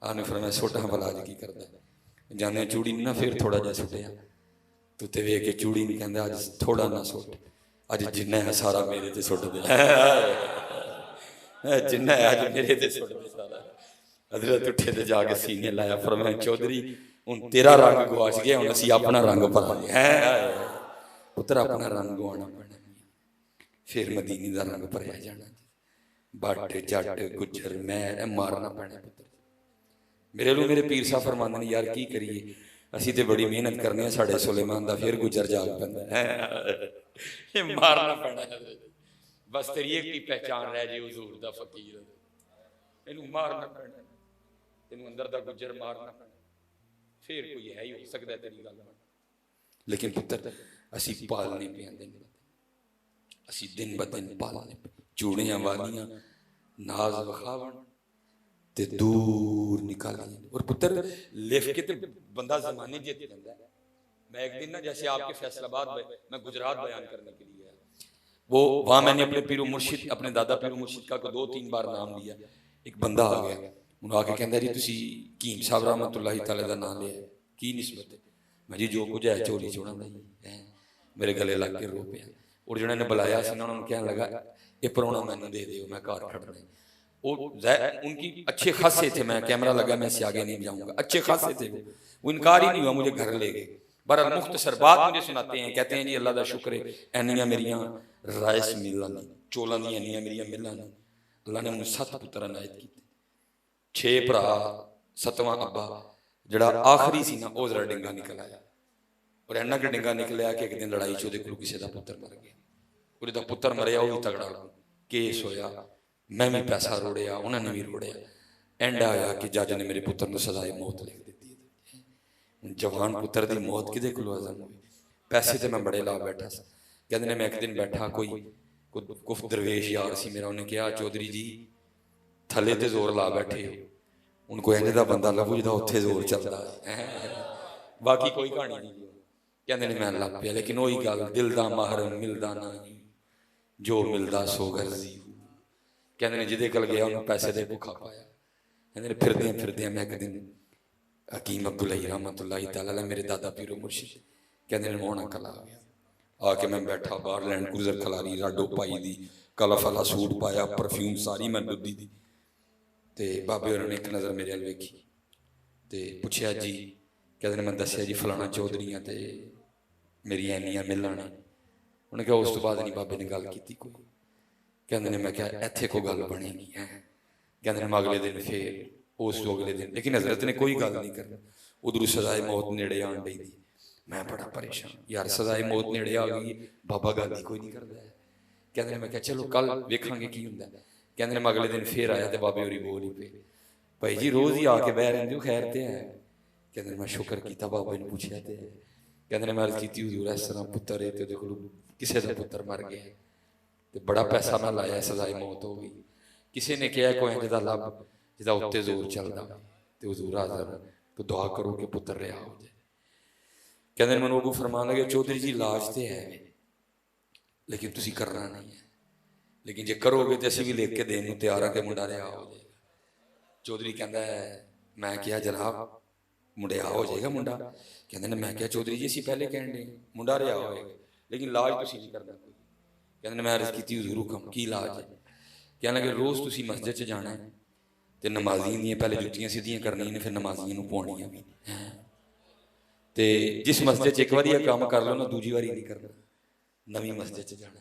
آپ نے فرمایا سوٹا بھلا اج کی کردا ہے؟ جانے چوڑی نہ پھر تھوڑا جا سٹیا تو تے ویکھ کے چوڑی نہیں کہندا اج تھوڑا نہ سٹ، اج جنہ ہے سارا میرے تے سٹ دے. جنہ ہے اج میرے تے سٹ دے سارا. حضرت اٹھے تے جا کے سینے لایا. فرمایا چودھری ہن تیرا رنگ گواچ گیا، ہن اسی اپنا رنگ بھر لیا. پتر اپنا رنگ گوانا پینا، پھر مدینے دا رنگ بھریا جانا. بٹ جٹ گجر مہر مارنا پینا. میرے لو میرے پیر صاحب فرماندے نے یار کی کریے اسی تے بڑی محنت کرنے ہیں. ساڈے سلیمان دا پھر گجر جاگ پیندا ہے. مارنا پینا بس تیری ایک ہی پہچان رہ جی حضور دا فقیر. اینو مارنا پینا، اینو اندر دا گجر مارنا پینا، پھر کوئی ہے ہی ہو سکدا ہے تیری گل. لیکن پتر اسی پالنے پہ دن اسی دن ب دن پالنے پہ. چوڑیاں والیاں ناز وکھاون تے دور نکالیں. اور پتر لف کے تے بندہ زمانے جیت جاندا ہے. میں ایک دن نا جیسے آپ کے فیصل آباد میں گجرات بیان کرنے کے لیے وہ وہاں میں نے اپنے پیر و مرشد اپنے دادا پیر و مرشد کا 2-3 بار نام لیا. ایک بندہ آ گیا، انہوں آ کے کہندا جی تسی کیم صاحب رحمۃ اللہ تعالی دا نام لیا، کی نسبت ہے؟ میں جی جو کچھ ہے چوری چوڑا نہیں. میرے گلے لگ کے رو پیا. اور جنہوں نے بلایا سی انہوں نے کہنے لگا یہ پرونا میں نے دے دیو، میں کار کھڑنا ہے. ان کی اچھے خاصے تھے. میں کیمرہ لگا میں سے آگے نہیں جاؤں گا. اچھے خاصے تھے وہ انکار ہی نہیں ہوا، مجھے گھر لے گئے. بہرحال مختصر بات مجھے سناتے ہیں، کہتے ہیں جی اللہ دا شکر ہے اینیاں میریاں رائس ملن چولاں دی اینیاں میریاں ملن. اللہ نے مجھے 7 پتر عنایت کیتے، 6 بھرا 7واں ابا جڑا آخری سی نا او ذرا ڈنگا نکل آیا. اور اینا کہ ڈنگا نکلیا کہ ایک دن لڑائی چودے کلو کسی دا پتر مر گیا. اور دا پتر مریا وہ بھی تگڑا کیس ہویا، میں بھی پیسہ روڑیا، انہوں نے بھی روڑیا. اینڈ آیا کہ جج نے میرے پتر نے سزائے موت لکھ دیتی. جوان پتر دی موت کدے کلو عزم ہوئی. پیسے تے میں بڑے لا بیٹھا سا. کہتے ہیں میں ایک دن بیٹھا کوئی کف درویش یار سی میرا، انہیں کہا چودھری جی تھلے تے زور لا بیٹھے ہو. ان کو اینجے دا بندہ لبو جدا اتھے زور چلدا ہے. باقی کوئی کہانی نہیں. کہتے ہیں میں لگ پیا، لیکن وہی گل دل دا محرم ملدا نہیں جو ملدا سو غرضی. کہتے ہیں جدے کل گیا انہوں پیسے دے بھکھا پایا. کہتے ہیں پھردیاں میں ایک دن حکیم عبداللہ رحمۃ اللہ تعالی میرے دادا پیر و مرشد کہتے ہیں مونا کل آ گیا. آ کے میں بیٹھا باہر لینڈ کروزر کھلاری راڈو پائی دی، کالا فالا سوٹ پایا، پرفیوم ساری میں دودھی دی. تے بابے اور نے ایک نظر میرے ال ویکھی تے پوچھیا جی، کہتے ہیں میں دسیا جی فلانا چودھری ہیں تے میری اینیاں ملن. انہوں نے کہا اس تو بعد نہیں بابے نے گل کیتی کوئی. کہتے ہیں میں کہا ایتھے کو گل بنے گی. کہتے ہیں اگلے دن پھر اس تو اگلے دن، لیکن حضرت نے کوئی گل نہیں کرنا. ادھر سزائے موت نیڑے آن ڈی دی. میں بڑا پریشان یار سزائے موت نیڑے آ گئی، بابا گل ہی کوئی نہیں کرتا ہے. کہتے ہیں میں کہا چلو کل ویکھاں گے کی ہوندا ہے. کہتے ہیں اگلے دن پھر آیا تے بابے ہوری بول ہی پے بھائی جی روز ہی آ کے بہ رہندے ہو خیر تے ہے. کہتے ہیں میں شکر کیتا بابے نے پوچھیا تے ਕਹਿੰਦੇ ਨੇ ਮੈਂ ਅਰਜ਼ ਕੀਤੀ ਹਜ਼ੂਰ ਇਸ ਤਰ੍ਹਾਂ ਪੁੱਤਰ ਹੈ ਤੇ ਉਹਦੇ ਕੋਲ ਕਿਸੇ ਦਾ ਪੁੱਤਰ ਮਰ ਗਿਆ ਤੇ ਬੜਾ ਪੈਸਾ ਮੈਂ ਲਾਇਆ, ਸਜ਼ਾਏ ਮੌਤ ਹੋ ਗਈ। ਕਿਸੇ ਨੇ ਕਿਹਾ ਕੋਈ ਇੰਜ ਦਾ ਲੱਭ ਜਿਹਦਾ ਉੱਤੇ ਜ਼ੋਰ ਚੱਲਦਾ ਤੇ ਹਜ਼ੂਰ ਹਾਜ਼ਰ ਤੂੰ ਦੁਆ ਕਰੋ ਕਿ ਪੁੱਤਰ ਰਿਹਾ ਹੋ ਜਾਏ। ਕਹਿੰਦੇ ਨੇ ਮੈਨੂੰ ਅੱਗੋਂ ਫਰਮਾਨ ਲੱਗੇ ਚੌਧਰੀ ਜੀ ਇਲਾਜ ਤੇ ਹੈ ਲੇਕਿਨ ਤੁਸੀਂ ਕਰਨਾ ਨਹੀਂ ਹੈ, ਲੇਕਿਨ ਜੇ ਕਰੋਗੇ ਤੇ ਅਸੀਂ ਵੀ ਲਿਖ ਕੇ ਦੇਣ ਨੂੰ ਤਿਆਰ ਹਾਂ ਕਿ ਮੁੰਡਾ ਰਿਹਾ ਹੋ ਜਾਏਗਾ। ਚੌਧਰੀ ਕਹਿੰਦਾ ਮੈਂ ਕਿਹਾ ਜਨਾਬ ਮੁੰਡਿਆ ਹੋ ਜਾਏਗਾ ਮੁੰਡਾ। ਕਹਿੰਦੇ ਨੇ ਮੈਂ ਕਿਹਾ ਚੌਧਰੀ ਜੀ ਅਸੀਂ ਪਹਿਲੇ ਕਹਿਣ ਦੇ ਮੁੰਡਾ ਰਿਹਾ ਹੋਏਗਾ ਲੇਕਿਨ ਇਲਾਜ ਤੁਸੀਂ ਨਹੀਂ ਕਰਨਾ। ਕਹਿੰਦੇ ਨੇ ਮੈਂ ਅਰਜ਼ ਕੀਤੀ ਹਜ਼ੂਰ ਹੁਕਮ ਕੀ ਇਲਾਜ ਹੈ? ਕਹਿਣ ਲੱਗੇ ਰੋਜ਼ ਤੁਸੀਂ ਮਸਜਿਦ 'ਚ ਜਾਣਾ ਹੈ ਤੇ ਨਮਾਜ਼ੀਆਂ ਦੀਆਂ ਪਹਿਲੇ ਜੁੱਤੀਆਂ ਸਿੱਧੀਆਂ ਕਰਨੀਆਂ ਨੇ, ਫਿਰ ਨਮਾਜ਼ੀਆਂ ਨੂੰ ਪਾਉਣੀਆਂ ਵੀ। ਤੇ ਜਿਸ ਮਸਜਿਦ 'ਚ ਇੱਕ ਵਾਰੀ ਇਹ ਕੰਮ ਕਰ ਲਓ ਨਾ ਦੂਜੀ ਵਾਰੀ ਨਹੀਂ ਕਰਨਾ, ਨਵੀਂ ਮਸਜਿਦ 'ਚ ਜਾਣਾ।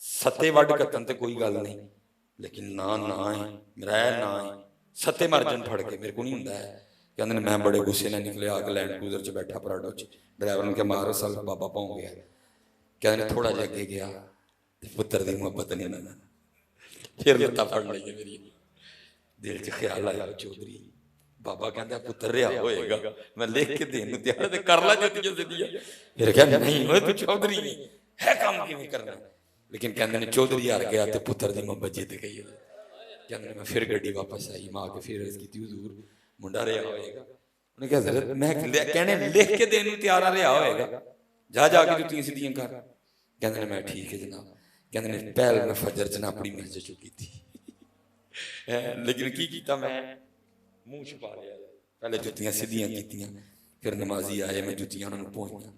ਸੱਤੇ ਵੱਢ ਕੱਤਣ ਤੇ ਕੋਈ ਗੱਲ ਨਹੀਂ ਲੇਕਿਨ ਨਾ ਹੈ ਮੇਰਾ ਨਾ ਹੈ ਸੱਤੇ ਮਰ ਜਾਣ ਫੜ ਕੇ ਮੇਰੇ ਕੋ ਨਹੀਂ ਹੁੰਦਾ ਹੈ। ਕਹਿੰਦੇ ਨੇ ਮੈਂ ਬੜੇ ਗੁੱਸੇ ਨਾਲ ਨਿਕਲੇ ਆ ਕੇ ਲੈਂਡ ਕਰੂਜ਼ਰ 'ਚ ਬੈਠਾ ਪਰਾਡੋ 'ਚ, ਡਰਾਈਵਰ ਨੂੰ ਕਿਹਾ ਮਾਰੋ ਸਾਲ ਬਾਬਾ ਪਾਉ ਗਿਆ। ਕਹਿੰਦੇ ਨੇ ਥੋੜਾ ਜਿਹਾ ਅੱਗੇ ਗਿਆ ਤੇ ਪੁੱਤਰ ਦੀ ਮੁਹੱਬਤ ਨਹੀਂ ਨਾ ਫਿਰ ਲੱਤਾਂ ਫੜ ਲਈਆਂ ਮੇਰੀ। ਦਿਲ 'ਚ ਖਿਆਲ ਆਇਆ ਚੌਧਰੀ ਬਾਬਾ ਕਹਿੰਦਾ ਪੁੱਤਰ ਰਿਹਾ ਹੋਏਗਾ ਮੈਂ ਲਿਖ ਕੇ ਦੇਣ ਨੂੰ ਤਿਆਰ ਤੇ ਕਰ ਲਾ ਜੁੱਤੀਆਂ ਸਿੱਧੀਆਂ। ਫਿਰ ਕਹਿੰਦਾ ਨਹੀਂ ਓਏ ਤੂੰ ਚੌਧਰੀ ਨਹੀਂ ਹੈ ਕੰਮ ਕਿਵੇਂ ਕਰਨਾ। ਲੇਕਿਨ ਕਹਿੰਦੇ ਨੇ ਚੌਧਰੀ ਹਾਰ ਗਿਆ ਤੇ ਪੁੱਤਰ ਦੀ ਮੁਹੱਬਤ ਜਿੱਤ ਗਈ। ਕਹਿੰਦੇ ਨੇ ਮੈਂ ਫਿਰ ਗੱਡੀ ਵਾਪਸ ਆਈ, ਮਾਂ ਕੇ ਫਿਰ ਅਰਜ਼ ਕੀਤੀ ਹਜ਼ੂਰ ਮੁੰਡਾ ਰਿਹਾ ਹੋਏਗਾ। ਉਹਨੇ ਕਿਹਾ ਹਜ਼ਰਤ ਮੈਂ ਕਹਿਣੇ ਲਿਖ ਕੇ ਦੇਣ ਨੂੰ ਤਿਆਰ ਆ ਰਿਹਾ ਹੋਏਗਾ, ਜਾ ਕੇ ਜੁੱਤੀਆਂ ਸਿੱਧੀਆਂ ਕਰ। ਕਹਿੰਦੇ ਨੇ ਮੈਂ ਠੀਕ ਹੈ ਜਨਾਬ। ਕਹਿੰਦੇ ਨੇ ਪਹਿਲ ਮੈਂ ਫਜਰ 'ਚ ਨਾ ਆਪਣੀ ਮਸਜਿਦ 'ਚ ਕੀਤੀ ਲੇਕਿਨ ਕੀ ਕੀਤਾ ਮੈਂ ਮੂੰਹ ਛੁਪਾ ਲਿਆ। ਪਹਿਲੇ ਜੁੱਤੀਆਂ ਸਿੱਧੀਆਂ ਕੀਤੀਆਂ ਫਿਰ ਨਮਾਜ਼ੀ ਆਏ ਮੈਂ ਜੁੱਤੀਆਂ ਉਹਨਾਂ ਨੂੰ ਪਹੁੰਚੀਆਂ।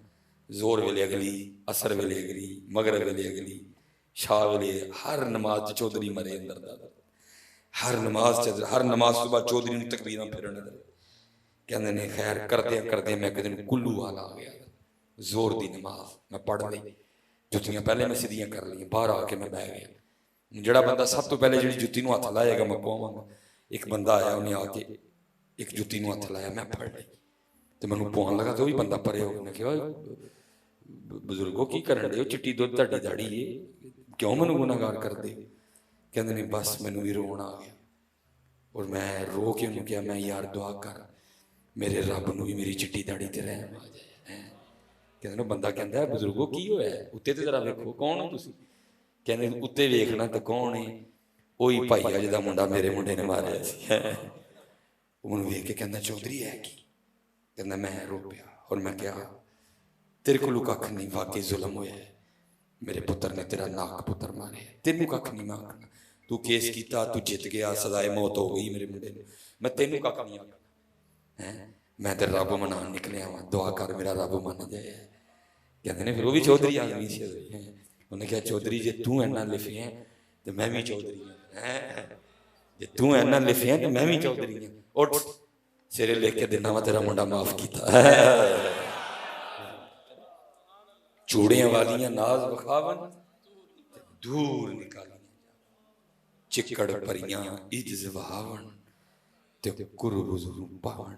ਜ਼ੋਰ ਵੇਲੇ ਅਗਲੀ, ਅਸਰ ਵੇਲੇ ਅਗਲੀ, ਮਗਰਬ ਵੇਲੇ ਅਗਲੀ, ਸ਼ਾਹ ਵੇਲੇ ਹਰ ਨਮਾਜ਼ 'ਚ ਚੌਧਰੀ ਮਰੇ ਅੰਦਰ ਦਾ। ਹਰ ਨਮਾਜ਼ ਤੋਂ ਬਾਅਦ ਚੌਧਰੀ ਨੂੰ ਤਕਬੀਰਾਂ ਫਿਰਨ। ਕਹਿੰਦੇ ਨੇ ਖੈਰ ਕਰਦੇ ਮੈਂ ਇੱਕ ਦਿਨ ਕੁੱਲੂ ਵਾਲਾ ਆ ਗਿਆ। ਜ਼ੋਰ ਦੀ ਨਮਾਜ਼ ਮੈਂ ਪੜ੍ਹ ਲਈ, ਜੁੱਤੀਆਂ ਪਹਿਲੇ ਮੈਂ ਸਿੱਧੀਆਂ ਕਰ ਲਈਆਂ, ਬਾਹਰ ਆ ਕੇ ਮੈਂ ਬਹਿ ਗਿਆ। ਜਿਹੜਾ ਬੰਦਾ ਸਭ ਤੋਂ ਪਹਿਲੇ ਜਿਹੜੀ ਜੁੱਤੀ ਨੂੰ ਹੱਥ ਲਾਏਗਾ ਮੈਂ ਪਵਾਵਾਂਗਾ। ਇੱਕ ਬੰਦਾ ਆਇਆ ਉਹਨੇ ਆ ਕੇ ਇੱਕ ਜੁੱਤੀ ਨੂੰ ਹੱਥ ਲਾਇਆ, ਮੈਂ ਫੜ ਲਈ ਤੇ ਮੈਨੂੰ ਪਵਾਉਣ ਲੱਗਾ ਤੇ ਉਹ ਵੀ ਬੰਦਾ ਪਰੇ ਹੋ ਗਿਆ। ਮੈਂ ਕਿਹਾ ਬਜ਼ੁਰਗੋ ਕੀ ਕਰਨ ਦੇ ਹੋ, ਚਿੱਟੀ ਦੁੱਧ ਤੁਹਾਡੀ ਦਾੜੀ ਏ, ਕਿਉਂ ਮੈਨੂੰ ਗੁਨਾਹਗਾਰ ਕਰਦੇ? ਕਹਿੰਦੇ ਨੇ ਬਸ ਮੈਨੂੰ ਵੀ ਰੋਣ ਆ ਗਿਆ ਔਰ ਮੈਂ ਰੋ ਕੇ ਉਹਨੂੰ ਕਿਹਾ ਮੈਂ ਯਾਰ ਦੁਆ ਕਰ ਮੇਰੇ ਰੱਬ ਨੂੰ ਵੀ ਮੇਰੀ ਚਿੱਟੀ ਦਾੜੀ ਤੇ ਰਹਿਮ ਆ ਜਾਏ। ਕਹਿੰਦੇ ਨੇ ਬੰਦਾ ਕਹਿੰਦਾ ਬਜ਼ੁਰਗੋ ਕੀ ਹੋਇਆ, ਉੱਤੇ ਤੇ ਜ਼ਰਾ ਵੇਖੋ ਕੌਣ ਹੋ ਤੁਸੀਂ? ਕਹਿੰਦੇ ਉੱਤੇ ਵੇਖਣਾ ਤਾਂ ਕੌਣ ਹੈ? ਉਹੀ ਭਾਈ ਆ ਜਿਹਦਾ ਮੁੰਡਾ ਮੇਰੇ ਮੁੰਡੇ ਨੇ ਮਾਰਿਆ ਸੀ। ਉਹਨੂੰ ਵੇਖ ਕੇ ਕਹਿੰਦਾ ਚੌਧਰੀ ਹੈ ਕੀ? ਕਹਿੰਦਾ ਮੈਂ ਰੋ ਪਿਆ ਔਰ ਮੈਂ ਕਿਹਾ ਤੇਰੇ ਕੋਲੋਂ ਕੱਖ ਨਹੀਂ, ਵਾਕਈ ਜ਼ੁਲਮ ਹੋਇਆ, ਮੇਰੇ ਪੁੱਤਰ ਨੇ ਤੇਰਾ ਨਾਕ ਪੁੱਤਰ ਮਾਰਿਆ, ਤੈਨੂੰ ਕੱਖ ਨਹੀਂ ਮੈਂ ਆਖਣਾ। ਤੂੰ ਕੇਸ ਕੀਤਾ, ਤੂੰ ਜਿੱਤ ਗਿਆ, ਸਜ਼ਾਏ ਮੌਤ ਹੋ ਗਈ ਮੇਰੇ ਮੁੰਡੇ ਨੂੰ, ਮੈਂ ਤੈਨੂੰ ਕੱਖ ਨਹੀਂ ਆਖਣਾ ਹੈ। ਮੈਂ ਤੇ ਰੱਬ ਮਨਾਉਣ ਨਿਕਲਿਆ ਵਾਂ, ਦੁਆ ਕਰ ਮੇਰਾ ਰੱਬ ਮੰਨ ਜਾਏ। ਕਹਿੰਦੇ ਨੇ ਫਿਰ ਉਹ ਵੀ ਚੌਧਰੀ ਆਦਮੀ ਸੀ। ਉਹਨੇ ਕਿਹਾ ਚੌਧਰੀ ਜੇ ਤੂੰ ਇੰਨਾ ਲਿਖਿਆ ਤੇ ਮੈਂ ਵੀ ਚੌਧਰੀ ਹਾਂ, ਜੇ ਤੂੰ ਇੰਨਾ ਲਿਖਿਆ ਤੇ ਮੈਂ ਵੀ ਚੌਧਰੀ ਹਾਂ। ਉੱਠ ਸਿਰੇ ਲਿਖ ਕੇ ਦੇਣਾ ਵਾ ਤੇਰਾ ਮੁੰਡਾ ਮਾਫ ਕੀਤਾ। ਚੂੜੀਆਂ ਵਾਲੀਆਂ ਨਾਜ਼ ਵਿਖਾਵਨ ਦੂਰ ਨਿਕਾਲੀਆਂ, ਚਿੱਕੜ ਭਰੀਆਂ ਇਜਜ਼ ਵਹਾਵਨ ਤੇ ਗੁਰੂ ਬਜ਼ੁਰਗ ਪਾਵਨ।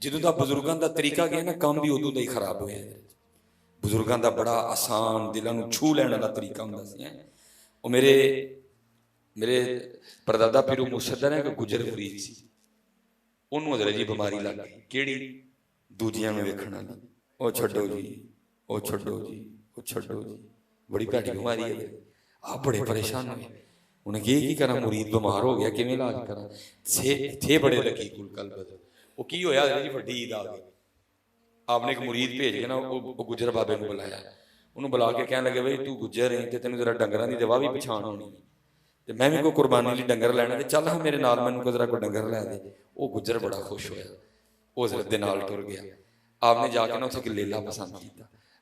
ਜਦੋਂ ਦਾ ਬਜ਼ੁਰਗਾਂ ਦਾ ਤਰੀਕਾ ਗਿਆ ਨਾ ਕੰਮ ਵੀ ਉਦੋਂ ਦਾ ਹੀ ਖਰਾਬ ਹੋਇਆ। ਬਜ਼ੁਰਗਾਂ ਦਾ ਬੜਾ ਆਸਾਨ ਦਿਲਾਂ ਨੂੰ ਛੂ ਲੈਣ ਵਾਲਾ ਤਰੀਕਾ ਹੁੰਦਾ ਸੀ। ਉਹ ਮੇਰੇ ਪਰਦਾਦਾ ਪੀਰੂ ਮੁਰਸ਼ਦ ਨੇ ਇੱਕ ਗੁਜਰ ਫਰੀਦ ਸੀ, ਉਹਨੂੰ ਹਜ਼ਰਤ ਜੀ ਬਿਮਾਰੀ ਲੱਗ ਗਈ। ਕਿਹੜੀ? ਦੂਜਿਆਂ ਨੂੰ ਵੇਖਣ ਵਾਲੀ। ਉਹ ਛੱਡੋ ਜੀ, ਉਹ ਛੱਡੋ ਜੀ, ਉਹ ਛੱਡੋ ਜੀ, ਬੜੀ ਭੈੜੀ ਬਿਮਾਰੀ ਹੈ। ਆਪ ਬੜੇ ਪਰੇਸ਼ਾਨ ਹੋਏ। ਉਹਨੇ ਕੀ ਕਰਾਂ, ਮੁਰੀਦ ਬਿਮਾਰ ਹੋ ਗਿਆ, ਕਿਵੇਂ ਇਲਾਜ ਕਰਾਂ? ਥੇ ਬੜੇ ਲੱਗੀ ਕੁਲ ਕਲ ਬਦਲ। ਉਹ ਕੀ ਹੋਇਆ ਜੀ, ਵੱਡੀ ਈਦ ਆ ਗਈ। ਆਪਨੇ ਇੱਕ ਮੁਰੀਦ ਭੇਜ ਕੇ ਨਾ ਉਹ ਗੁੱਜਰ ਬਾਬੇ ਨੂੰ ਬੁਲਾਇਆ। ਉਹਨੂੰ ਬੁਲਾ ਕੇ ਕਹਿਣ ਲੱਗੇ ਬਈ ਤੂੰ ਗੁੱਜਰ ਹੈ ਤੇ ਤੈਨੂੰ ਜ਼ਰਾ ਡੰਗਰਾਂ ਦੀ ਦਵਾ ਵੀ ਪਛਾਣ ਹੋਣੀ ਤੇ ਮੈਂ ਵੀ ਕੋਈ ਕੁਰਬਾਨੀ ਲਈ ਡੰਗਰ ਲੈਣਾ ਤੇ ਚੱਲ ਹਾਂ ਮੇਰੇ ਨਾਲ, ਮੈਨੂੰ ਕੋਈ ਜ਼ਰਾ ਕੋਈ ਡੰਗਰ ਲੈ ਦੇ। ਉਹ ਗੁੱਜਰ ਬੜਾ ਖੁਸ਼ ਹੋਇਆ, ਉਹ ਹਜ਼ਰਤ ਦੇ ਨਾਲ ਟੁਰ ਗਿਆ। ਆਪਨੇ ਜਾ ਕੇ ਨਾ ਉੱਥੇ ਇੱਕ ਲੇਲਾ ਪਸੰਦ ਕੀਤਾ।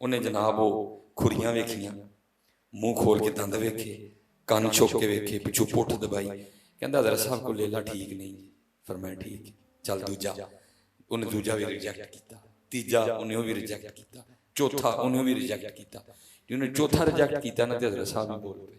ਉਹਨੇ ਜਨਾਬ ਉਹ ਖੁਰੀਆਂ ਵੇਖੀਆਂ, ਮੂੰਹ ਖੋਲ ਕੇ ਦੰਦ ਵੇਖੇ, ਕੰਨ ਛੁਪ ਕੇ ਵੇਖੇ, ਪਿੱਛੋਂ ਪੁੱਠ ਦਬਾਈ। ਕਹਿੰਦਾ ਹਜ਼ਰਤ ਸਾਹਿਬ ਕੋਲ ਲੇਲਾ ਠੀਕ ਨਹੀਂ। ਫਰਮਾਇਆ ਠੀਕ, ਚੱਲ ਦੂਜਾ। ਉਹਨੇ ਦੂਜਾ ਵੀ ਰਿਜੈਕਟ ਕੀਤਾ, ਤੀਜਾ ਉਹਨੇ ਉਹ ਵੀ ਰਿਜੈਕਟ ਕੀਤਾ, ਚੌਥਾ ਉਹਨੇ ਉਹ ਵੀ ਰਿਜੈਕਟ ਕੀਤਾ। ਜੇ ਉਹਨੇ ਚੌਥਾ ਰਿਜੈਕਟ ਕੀਤਾ ਨਾ ਤੇ ਹਜ਼ਰਤ ਸਾਹਿਬ ਵੀ ਬੋਲ ਪਏ।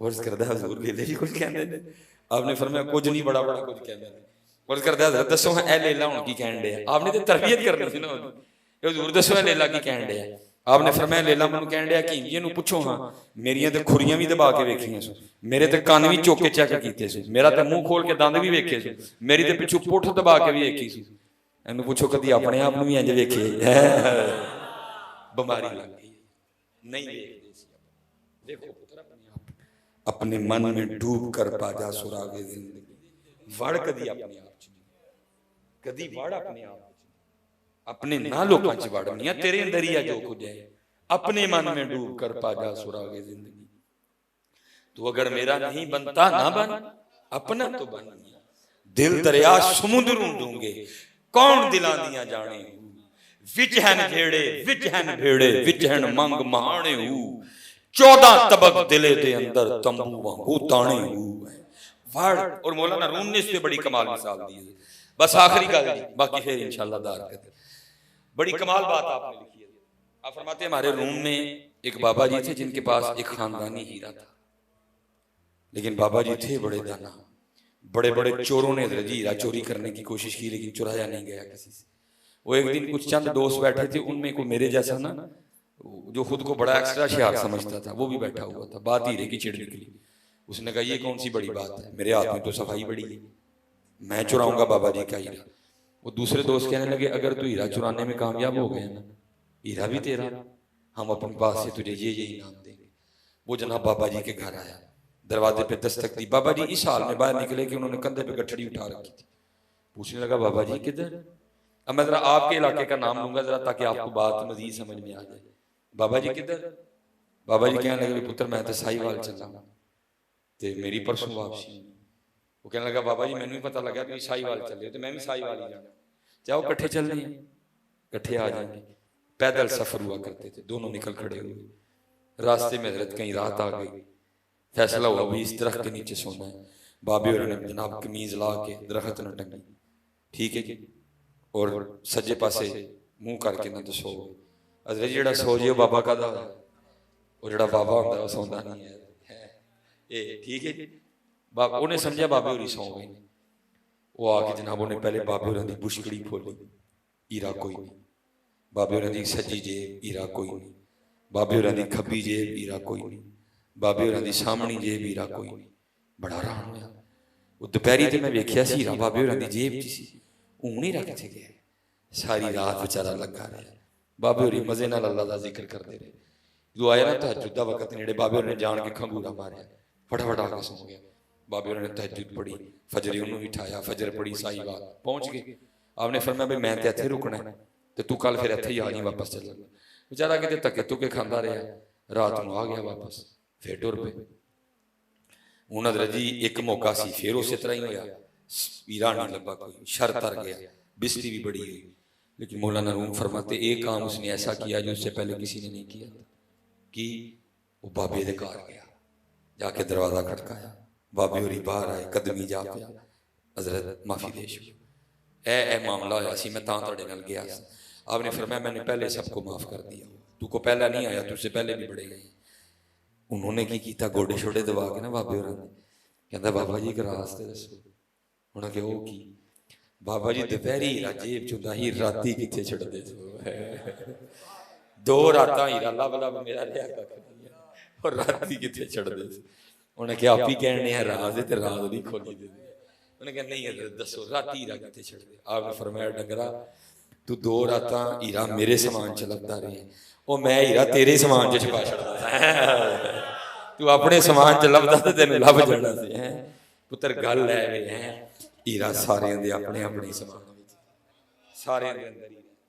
عرض کردا حضور لیلے جی کچھ کہندے نے؟ آپ نے فرمایا کچھ نہیں، بڑا بڑا کچھ کہندے نے۔ عرض کردا حضرت دسو اے لیلا ہن کی کہن ڈیا؟ آپ نے تے تربیت کرنی سی نا، حضور دسو اے لیلا کی کہن ڈیا؟ آپ نے فرمایا لیلا مینوں کہن ڈیا کہ جی نوں پوچھو ہاں، میریاں تے کھریاں بھی دبا کے ویکھیاں سو، میرے تے کان بھی چوک کے چیک کیتے سو، میرا تے منہ کھول کے دند بھی ویکھے سو، میری تے پچھو پٹھ دبا کے بھی ویکھی سو۔ اینوں پوچھو کدی اپنے آپ نوں بھی انج ویکھے؟ بیماری لگ گئی، نہیں دیکھدے سی۔ دیکھو پتر اپنے آپ، اپنے من میں ڈوب کر پا جا سراغ زندگی، وڑ کدی اپنے آپ چ کدی وڑ اپنے آپ اپنے نہ لوکاں چ وڑ نہیں، تیرے اندر ہی جو کچھ ہے، اپنے من میں ڈوب کر پا جا سراغ زندگی۔ تو اگر میرا نہیں بنتا نہ بن، اپنا تو بن، دل دریا سمندروں دوں گے، کون دلاں دیاں جانے ہوں، وچ ہن بھیڑے وچ ہن بھیڑے وچ ہن منگ مہانے ہوں، 14 طبق دلے دے اندر تمبو وانگو تانے ہوں۔ وڑ، اور مولانا روم نے اس سے بڑی کمال مثال دی ہے۔ بس آخری گل جی، باقی پھر انشاءاللہ دار کرتے۔ بڑی کمال بات آپ نے لکھی ہے۔ آپ فرماتے ہیں ہمارے روم میں ایک بابا جی تھے جن کے پاس ایک خاندانی ہیرا تھا، لیکن بابا جی تھے بڑے دانا، بڑے بڑے چوروں نے ہیرا چوری کرنے کی کوشش کی لیکن چرایا نہیں گیا کسی سے۔ وہ ایک دن کچھ چند دوست بیٹھے تھے، ان میں کوئی میرے جیسا نا جو خود کو بڑا ایکسٹرا شیار سمجھتا تھا، وہ بھی بیٹھا ہوا تھا۔ بات ہیرے کی چھڑ نکلی۔ اس نے کہا یہ کون سی بڑی بات ہے، میرے ہاتھ میں تو صفائی بڑی ہے، میں چراؤں گا بابا جی کا ہیرا۔ وہ دوسرے دوست کہنے لگے اگر تو ہیرا چرانے میں کامیاب ہو گئے نا، ہیرا بھی تیرا، ہم اپنے پاس سے تجھے یہ انعام دیں گے۔ وہ جناب بابا جی کے گھر آیا، دروازے پہ دستک دی۔ بابا جی اس حال میں باہر نکلے کہ انہوں نے کندھے پہ گٹھڑی اٹھا رکھی تھی۔ پوچھنے لگا بابا جی کدھر؟ اب میں ذرا آپ کے علاقے کا نام لوں گا ذرا تاکہ آپ کو بات مزید سمجھ میں آ جائے۔ بابا جی کدھر؟ بابا جی کہنے لگے پتر میں تے سائی وال چلا تے میری پرسوں واپسی۔ وہ کہنے لگا بابا جی میں نے پتہ لگا کہ سائی وال چلے تو میں بھی سائی وال ہی جانا، چاہو کٹھے چل رہے ہیں، کٹھے آ جائیں گے۔ پیدل سفر ہوا کرتے تھے، دونوں نکل کھڑے ہوئے۔ راستے میں حضرت کہیں رات آ گئی، فیصلہ ہوا بھی اس درخت کے نیچے سونا ہے۔ بابے اور نے جناب قمیض لا کے درخت نہ ٹنگی، ٹھیک ہے جی، اور سجے پاسے منہ کر کے نہ تو سو گئے۔ حضرت جیڑا سو جی بابا کا دا، اور جیڑا بابا ہوتا ہے وہ سوندا نہیں ہے، ٹھیک ہے جی۔ انہیں سمجھا بابے ہوری سو گئے، وہ آ کے جناب انہیں پہلے بابے ہوراں دی بشکڑی کھولی، ہیرا کوئی نہیں۔ بابے ہوراں دی سجی جیب، ہیرا کوئی نہیں۔ بابے ہوراں دی کھبی جیب، ہیرا کوئی نہیں۔ بابے ہوراں دی سامنی جیب، ہیرا کوئی نہیں۔ بڑا حیران ہویا۔ وہ دوپہری تے میں ویکھیا سی ہیرا بابے ہوراں دی جیب چ سی، اون نہیں رکھ کے گئے۔ ساری رات بیچارہ لگا رہا، بابے ہوری مزے نال اللہ دا ذکر کرتے رہے۔ جو آیا نا تہجد دا وقت نیڑے، بابے ہوراں نے جان کے کھنگورا ماریا، فٹافٹ آ کے سو گیا۔ بابے ہوراں نے تہجد پڑھی، فجر انہوں بھی اٹھایا، فجر پڑھی، سائی وال پہنچ گئے۔ آپ نے فرمایا بھئی میں تے ایتھے رکنا ہے تے تو کل پھر ایتھے ہی آ جائیں، واپس چل جانا۔ بیچارہ کتے تکے تکے کھاندا رہا، رات نو آ گیا واپس، پھر ٹر پے۔ ہن حضرت جی ایک موقع سی پھر اسی طرح ہی ہویا، ہیرا نہیں لبا کوئی، شر تر گیا، بستی بھی بڑی ہوئی۔ لیکن مولانا روم فرماتے ایک کام اس نے ایسا کیا جو اس سے پہلے کسی نے نہیں کیا تھا، کہ وہ بابے دے گھر گیا، جا کے دروازہ کھٹکایا، بابے ہوری باہر آئے، قدمی جا پیا، حضرت معافی دے شو، اے معاملہ ہویا سی، میں تاں تڑے نال گیا سی۔ آپ نے فرمایا میں نے پہلے سب کو معاف کر دیا، تو کو پہلا نہیں آیا، تو سے پہلے بھی بڑے گئے۔ انہوں نے کی کیتا گوڑے شوڑے دبا کے نا بابے ہوراں نے، کہندا بابا جی ایک راز تے دسو۔ انہاں کہ او کی؟ بابا جی دوپہری ہیرا جیب چوندا ہی، راتی کتے چھڑ دے سو، دو راتاں ہیرا لب لب میرا رہیا کھڑی اور راتی کتے چھڑ دے سو۔ انہاں کہ آپ ہی کہنے ہیں راز ہے تے راز نہیں کھولی دے۔ انہوں نے کہا نہیں حضرت دسو راتی ہیرا کتے چھڑ دے۔ آپ نے فرمایا ڈنگرا تو دو راتاں ہیرا میرے سامان چلتا رہے، او میں ہیرا تیرے سامان چ چھپا چھڑدا، تو اپنے سامان چ لبدا تے تینوں لب جانا سی۔ پتر گل ہے ہیرا سارے دے اپنے اپنے سامان وچ، سارے دے اندر